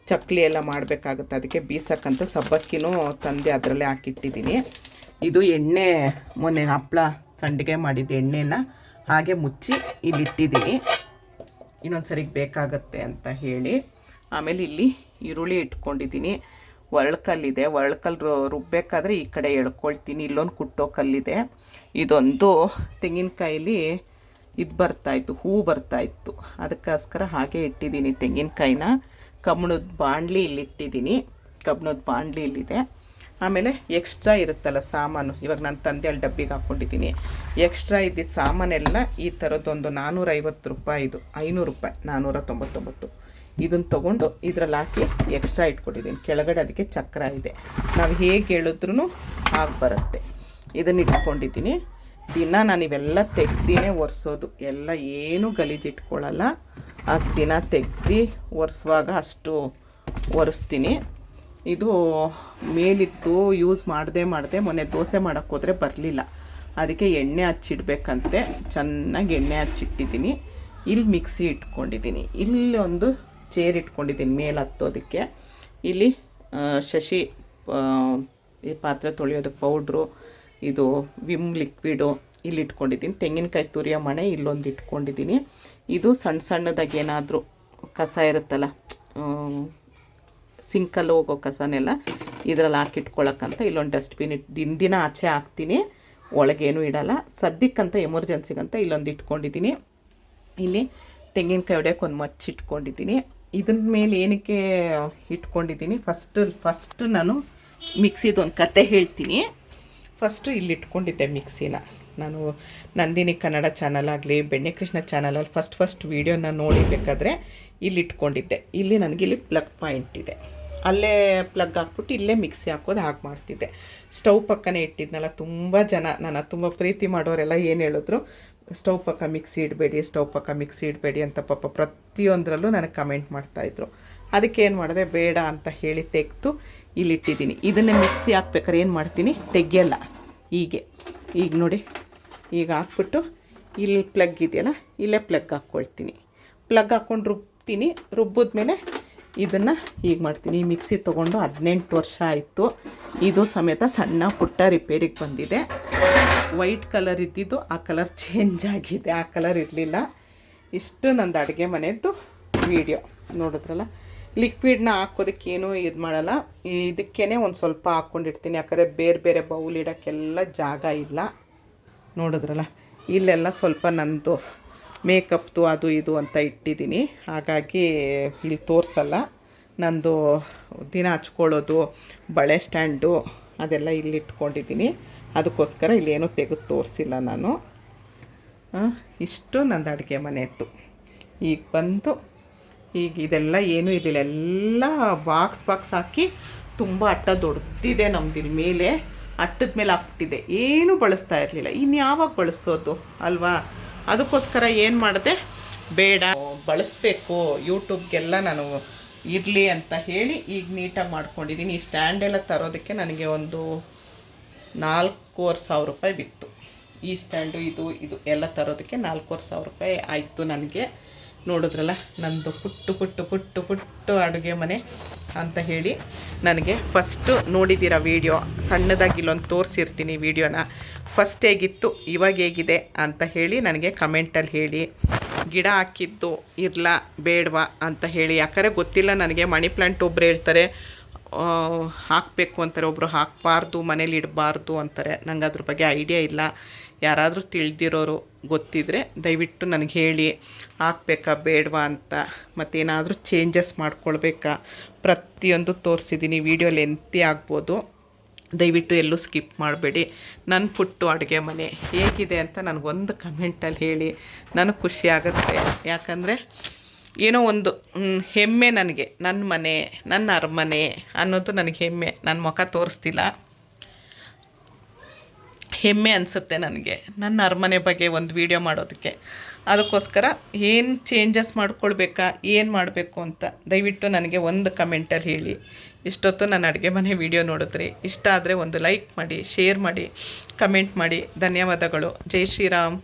ಚಕ್ಲಿ ಎಲ್ಲ ಮಾಡಬೇಕಾಗುತ್ತೆ, ಅದಕ್ಕೆ ಬೀಸಕ್ಕಂತ ಸಬ್ಬಕ್ಕಿನೂ ತಂದೆ ಅದರಲ್ಲೇ ಹಾಕಿಟ್ಟಿದ್ದೀನಿ. ಇದು ಎಣ್ಣೆ, ಮೊನ್ನೆ ಹಪ್ಪಳ ಸಂಡಿಗೆ ಮಾಡಿದ್ದೆ ಎಣ್ಣೆನ ಹಾಗೆ ಮುಚ್ಚಿ ಇಲ್ಲಿಟ್ಟಿದ್ದೀನಿ, ಇನ್ನೊಂದು ಸರಿಗೆ ಬೇಕಾಗತ್ತೆ ಅಂತ ಹೇಳಿ. ಆಮೇಲೆ ಇಲ್ಲಿ ಈರುಳ್ಳಿ ಇಟ್ಕೊಂಡಿದ್ದೀನಿ. ಒರಳ್ಕಲ್ಲಿದೆ, ಒರಳ್ಕಲ್ಲು ರುಬ್ಬಬೇಕಾದ್ರೆ ಈ ಕಡೆ ಎಳ್ಕೊಳ್ತೀನಿ. ಇಲ್ಲೊಂದು ಕುಟ್ಟೋ ಕಲ್ಲಿದೆ. ಇದೊಂದು ತೆಂಗಿನಕಾಯಲ್ಲಿ ಇದು ಬರ್ತಾಯಿತ್ತು, ಹೂ ಬರ್ತಾಯಿತ್ತು, ಅದಕ್ಕೋಸ್ಕರ ಹಾಗೆ ಇಟ್ಟಿದ್ದೀನಿ ತೆಂಗಿನಕಾಯಿನ. ಕಬ್ಬಣದ ಬಾಣಲಿ ಇಲ್ಲಿಟ್ಟಿದ್ದೀನಿ, ಕಬ್ಬಣದ ಬಾಣಲಿ ಇಲ್ಲಿದೆ. ಆಮೇಲೆ ಎಕ್ಸ್ಟ್ರಾ ಇರುತ್ತಲ್ಲ ಸಾಮಾನು, ಇವಾಗ ನಾನು ತಂದೆ ಅಲ್ಲಿ ಡಬ್ಬಿಗೆ ಹಾಕ್ಕೊಂಡಿದ್ದೀನಿ. ಎಕ್ಸ್ಟ್ರಾ ಇದ್ದಿದ್ದು ಸಾಮಾನೆಲ್ಲ ಈ ಥರದ್ದೊಂದು 450 ರೂಪಾಯಿ, ಇದು 500 ರೂಪಾಯಿ, 499. ಇದನ್ನು ತೊಗೊಂಡು ಇದರಲ್ಲಿ ಹಾಕಿ ಎಕ್ಸ್ಟ್ರಾ ಇಟ್ಕೊಂಡಿದ್ದೀನಿ. ಕೆಳಗಡೆ ಅದಕ್ಕೆ ಚಕ್ರ ಇದೆ, ನಾವು ಹೇಗೆ ಹೇಳಿದ್ರೂ ಆಗಿ ಬರುತ್ತೆ. ಇದನ್ನು ಇಟ್ಕೊಂಡಿದ್ದೀನಿ. ದಿನ ನಾನು ಇವೆಲ್ಲ ತೆಗ್ದಿನೇ ಒರೆಸೋದು, ಎಲ್ಲ ಏನೂ ಗಲೀಜಿಟ್ಕೊಳ್ಳಲ್ಲ. ದಿನ ತೆಗ್ದು ಒರೆಸುವಾಗ ಅಷ್ಟು ಒರೆಸ್ತೀನಿ. ಇದು ಮೇಲಿತ್ತು, ಯೂಸ್ ಮಾಡದೆ ಮೊನ್ನೆ ದೋಸೆ ಮಾಡೋಕ್ಕೆ ಹೋದರೆ ಬರಲಿಲ್ಲ, ಅದಕ್ಕೆ ಎಣ್ಣೆ ಹಚ್ಚಿಡ್ಬೇಕಂತೆ, ಚೆನ್ನಾಗಿ ಎಣ್ಣೆ ಹಚ್ಚಿಟ್ಟಿದ್ದೀನಿ. ಇಲ್ಲಿ ಮಿಕ್ಸಿ ಇಟ್ಕೊಂಡಿದ್ದೀನಿ, ಇಲ್ಲಿ ಒಂದು ಚೇರ್ ಇಟ್ಕೊಂಡಿದ್ದೀನಿ ಮೇಲೆ ಹತ್ತೋದಕ್ಕೆ. ಇಲ್ಲಿ ಶಶಿ ಈ ಪಾತ್ರೆ ತೊಳೆಯೋದಕ್ಕೆ ಪೌಡ್ರು, ಇದು ವಿಮ್ ಲಿಕ್ವಿಡು ಇಲ್ಲಿ ಇಟ್ಕೊಂಡಿದ್ದೀನಿ. ತೆಂಗಿನಕಾಯಿ ತುರಿಯೋ ಮಣೆ ಇಲ್ಲೊಂದು ಇಟ್ಕೊಂಡಿದ್ದೀನಿ. ಇದು ಸಣ್ಣದಾಗಿ ಏನಾದರೂ ಕಸ ಇರುತ್ತಲ್ಲ, ಸಿಂಕಲ್ಲಿ ಹೋಗೋ ಕಸನೆಲ್ಲ ಇದರಲ್ಲಿ ಹಾಕಿಟ್ಕೊಳ್ಳೋಕ್ಕಂತ ಇಲ್ಲೊಂದು ಡಸ್ಟ್ಬಿನ್ ದಿನ ಆಚೆ ಹಾಕ್ತೀನಿ, ಒಳಗೇನೂ ಇಡಲ್ಲ. ಸದ್ಯಕ್ಕಂತ ಎಮರ್ಜೆನ್ಸಿಗಂತ ಇಲ್ಲೊಂದು ಇಟ್ಕೊಂಡಿದ್ದೀನಿ. ಇಲ್ಲಿ ತೆಂಗಿನಕಾಯಿ ಹೊಡ್ಯೋಕೆ ಒಂದು ಮಚ್ಚಿಟ್ಕೊಂಡಿದ್ದೀನಿ. ಇದನ್ನ ಮೇಲೆ ಏನಕ್ಕೆ ಇಟ್ಕೊಂಡಿದ್ದೀನಿ, ಫಸ್ಟ್ ನಾನು ಮಿಕ್ಸಿದೊಂದು ಕತೆ ಹೇಳ್ತೀನಿ. ಫಸ್ಟು ಇಲ್ಲಿ ಇಟ್ಕೊಂಡಿದ್ದೆ ಮಿಕ್ಸಿನ ನಾನು. ನಂದಿನಿ ಕನ್ನಡ ಚಾನಲ್ ಆಗಲಿ, ಬೆಣ್ಣೆ ಕೃಷ್ಣ ಚಾನಲಲ್ಲಿ ಫಸ್ಟ್ ವೀಡಿಯೋನ ನೋಡಿಬೇಕಾದ್ರೆ ಇಲ್ಲಿ ಇಟ್ಕೊಂಡಿದ್ದೆ. ಇಲ್ಲಿ ನನಗೆ ಇಲ್ಲಿ ಪ್ಲಗ್ ಪಾಯಿಂಟ್ ಇದೆ, ಅಲ್ಲೇ ಪ್ಲಗ್ ಹಾಕ್ಬಿಟ್ಟು ಇಲ್ಲೇ ಮಿಕ್ಸಿ ಹಾಕೋದು ಹಾಗೆ ಮಾಡ್ತಿದ್ದೆ. ಸ್ಟವ್ ಪಕ್ಕನೇ ಇಟ್ಟಿದ್ನಲ್ಲ, ತುಂಬ ಜನ ನನ್ನ ತುಂಬ ಪ್ರೀತಿ ಮಾಡೋರೆಲ್ಲ ಏನು ಹೇಳಿದ್ರು, ಸ್ಟವ್ ಪಕ್ಕ ಮಿಕ್ಸಿ ಇಡಬೇಡಿ ಅಂತ ಪಾಪ ಪ್ರತಿಯೊಂದರಲ್ಲೂ ನನಗೆ ಕಮೆಂಟ್ ಮಾಡ್ತಾಯಿದ್ರು. ಅದಕ್ಕೆ ಏನು ಮಾಡಿದೆ, ಬೇಡ ಅಂತ ಹೇಳಿ ತೆಗೆದು ಇಲ್ಲಿಟ್ಟಿದ್ದೀನಿ. ಇದನ್ನೇ ಮಿಕ್ಸಿ ಹಾಕ್ಬೇಕಾದ್ರೆ ಏನು ಮಾಡ್ತೀನಿ, ತೆಗಿಯಲ್ಲ, ಈಗ ನೋಡಿ, ಈಗ ಹಾಕ್ಬಿಟ್ಟು ಇಲ್ಲಿ ಪ್ಲಗ್ ಇದೆಯಲ್ಲ, ಇಲ್ಲೇ ಪ್ಲಗ್ ಹಾಕ್ಕೊಳ್ತೀನಿ. ಪ್ಲಗ್ ಹಾಕ್ಕೊಂಡು ರುಬ್ಬಿದ್ಮೇಲೆ ಇದನ್ನು ಹೀಗೆ ಮಾಡ್ತೀನಿ. ಈ ಮಿಕ್ಸಿ ತೊಗೊಂಡು 18 ವರ್ಷ ಆಯಿತು. ಇದು ಸಮೇತ ಸಣ್ಣ ಪುಟ್ಟ ರಿಪೇರಿಗೆ ಬಂದಿದೆ. ವೈಟ್ ಕಲರ್ ಇದ್ದಿದ್ದು ಆ ಕಲರ್ ಚೇಂಜ್ ಆಗಿದೆ, ಆ ಕಲರ್ ಇರಲಿಲ್ಲ. ಇಷ್ಟು ನಂದು ಅಡುಗೆ ಮನೆಯದ್ದು ವೀಡಿಯೋ ನೋಡಿದ್ರಲ್ಲ. ಲಿಕ್ವಿಡ್ನ ಹಾಕೋದಕ್ಕೇನು ಇದು ಮಾಡಲ್ಲ, ಇದಕ್ಕೇ ಒಂದು ಸ್ವಲ್ಪ ಹಾಕ್ಕೊಂಡಿರ್ತೀನಿ, ಯಾಕಂದರೆ ಬೇರೆ ಬೇರೆ ಬೌಲ್ ಇಡೋಕ್ಕೆಲ್ಲ ಜಾಗ ಇಲ್ಲ. ನೋಡಿದ್ರಲ್ಲ, ಇಲ್ಲೆಲ್ಲ ಸ್ವಲ್ಪ ನಂದು ಮೇಕಪ್ದು ಅದು ಇದು ಅಂತ ಇಟ್ಟಿದ್ದೀನಿ, ಹಾಗಾಗಿ ಇಲ್ಲಿ ತೋರಿಸಲ್ಲ. ನಂದು ದಿನ ಹಚ್ಕೊಳ್ಳೋದು ಬಳೆ ಸ್ಟ್ಯಾಂಡು ಅದೆಲ್ಲ ಇಲ್ಲಿ ಇಟ್ಕೊಂಡಿದ್ದೀನಿ, ಅದಕ್ಕೋಸ್ಕರ ಇಲ್ಲೇನೂ ತೆಗೆದು ತೋರಿಸಿಲ್ಲ ನಾನು. ಇಷ್ಟು ನಂದು ಅಡುಗೆ ಮನೆಯದ್ದು. ಈಗ ಬಂದು ಈಗ ಇದೆಲ್ಲ ಏನೂ ಇರಲಿಲ್ಲ, ಎಲ್ಲ ಬಾಕ್ಸ್ ಹಾಕಿ ತುಂಬ ಅಟ್ಟ ದೊಡ್ಡದಿದೆ ನಮ್ದು ಇಲ್ಲಿ ಮೇಲೆ, ಅಟ್ಟದ ಮೇಲೆ ಹಾಕ್ಬಿಟ್ಟಿದೆ, ಏನೂ ಬಳಸ್ತಾ ಇರಲಿಲ್ಲ. ಇನ್ನು ಯಾವಾಗ ಬಳಸೋದು ಅಲ್ವಾ? ಅದಕ್ಕೋಸ್ಕರ ಏನು ಮಾಡಿದೆ, ಬೇಡ ಬಳಸಬೇಕು ಯೂಟ್ಯೂಬ್ಗೆಲ್ಲ ನಾನು ಇರಲಿ ಅಂತ ಹೇಳಿ ಈಗ ನೀಟಾಗಿ ಮಾಡ್ಕೊಂಡಿದ್ದೀನಿ. ಈ ಸ್ಟ್ಯಾಂಡೆಲ್ಲ ತರೋದಕ್ಕೆ ನನಗೆ ಒಂದು 4,500 ರೂಪಾಯಿ ಬಿತ್ತು. ಈ ಸ್ಟ್ಯಾಂಡು ಇದು ಎಲ್ಲ ತರೋದಕ್ಕೆ 4,500 ರೂಪಾಯಿ ಆಯಿತು ನನಗೆ. ನೋಡಿದ್ರಲ್ಲ, ನಂದು ಪುಟ್ಟು ಅಡುಗೆ ಮನೆ ಅಂತ ಹೇಳಿ ನನಗೆ ಫಸ್ಟು ನೋಡಿದ್ದೀರ ವೀಡಿಯೋ, ಸಣ್ಣದಾಗಿ ಇಲ್ಲೊಂದು ತೋರಿಸಿರ್ತೀನಿ ವೀಡಿಯೋನ. ಫಸ್ಟ್ ಹೇಗಿತ್ತು, ಇವಾಗ ಹೇಗಿದೆ ಅಂತ ಹೇಳಿ ನನಗೆ ಕಮೆಂಟಲ್ಲಿ ಹೇಳಿ. ಗಿಡ ಹಾಕಿದ್ದು ಇರಲ್ಲ ಬೇಡವಾ ಅಂತ ಹೇಳಿ, ಯಾಕಂದರೆ ಗೊತ್ತಿಲ್ಲ ನನಗೆ. ಮನಿ ಪ್ಲ್ಯಾಂಟ್ ಒಬ್ಬರು ಹೇಳ್ತಾರೆ ಹಾಕಬೇಕು ಅಂತಾರೆ, ಒಬ್ಬರು ಹಾಕಬಾರ್ದು ಮನೇಲಿ ಇಡಬಾರ್ದು ಅಂತಾರೆ. ನಂಗೆ ಅದ್ರ ಬಗ್ಗೆ ಐಡಿಯಾ ಇಲ್ಲ. ಯಾರಾದರೂ ತಿಳಿದಿರೋರು ಗೊತ್ತಿದ್ದರೆ ದಯವಿಟ್ಟು ನನಗೆ ಹೇಳಿ, ಹಾಕಬೇಕಾ ಬೇಡವಾ ಅಂತ, ಮತ್ತೇನಾದರೂ ಚೇಂಜಸ್ ಮಾಡ್ಕೊಳ್ಬೇಕಾ. ಪ್ರತಿಯೊಂದು ತೋರಿಸಿದ್ದೀನಿ, ವಿಡಿಯೋ ಲೆಂತಿ ಆಗ್ಬೋದು, ದಯವಿಟ್ಟು ಎಲ್ಲೂ ಸ್ಕಿಪ್ ಮಾಡಬೇಡಿ. ನನ್ನ ಪುಟ್ಟು ಅಡುಗೆ ಮನೆ ಹೇಗಿದೆ ಅಂತ ನನಗೊಂದು ಕಮೆಂಟಲ್ಲಿ ಹೇಳಿ, ನನಗೆ ಖುಷಿ ಆಗುತ್ತೆ. ಯಾಕಂದರೆ ಏನೋ ಒಂದು ಹೆಮ್ಮೆ ನನಗೆ, ನನ್ನ ಮನೆ ನನ್ನ ಅರಮನೆ ಅನ್ನೋದು ನನಗೆ ಹೆಮ್ಮೆ. ನನ್ನ ಮುಖ ತೋರಿಸ್ತಿಲ್ಲ, ಹೆಮ್ಮೆ ಅನಿಸುತ್ತೆ ನನಗೆ ನನ್ನ ಅರಮನೆ ಬಗ್ಗೆ ಒಂದು ವೀಡಿಯೋ ಮಾಡೋದಕ್ಕೆ. ಅದಕ್ಕೋಸ್ಕರ ಏನು ಚೇಂಜಸ್ ಮಾಡ್ಕೊಳ್ಬೇಕಾ, ಏನು ಮಾಡಬೇಕು ಅಂತ ದಯವಿಟ್ಟು ನನಗೆ ಒಂದು ಕಮೆಂಟಲ್ಲಿ ಹೇಳಿ. ಇಷ್ಟೊತ್ತು ನನ್ನ ಅಡುಗೆ ಮನೆ ವೀಡಿಯೋ ನೋಡಿದ್ರಿ, ಇಷ್ಟ ಆದರೆ ಒಂದು ಲೈಕ್ ಮಾಡಿ, ಶೇರ್ ಮಾಡಿ, ಕಮೆಂಟ್ ಮಾಡಿ. ಧನ್ಯವಾದಗಳು. ಜೈ ಶ್ರೀರಾಮ್.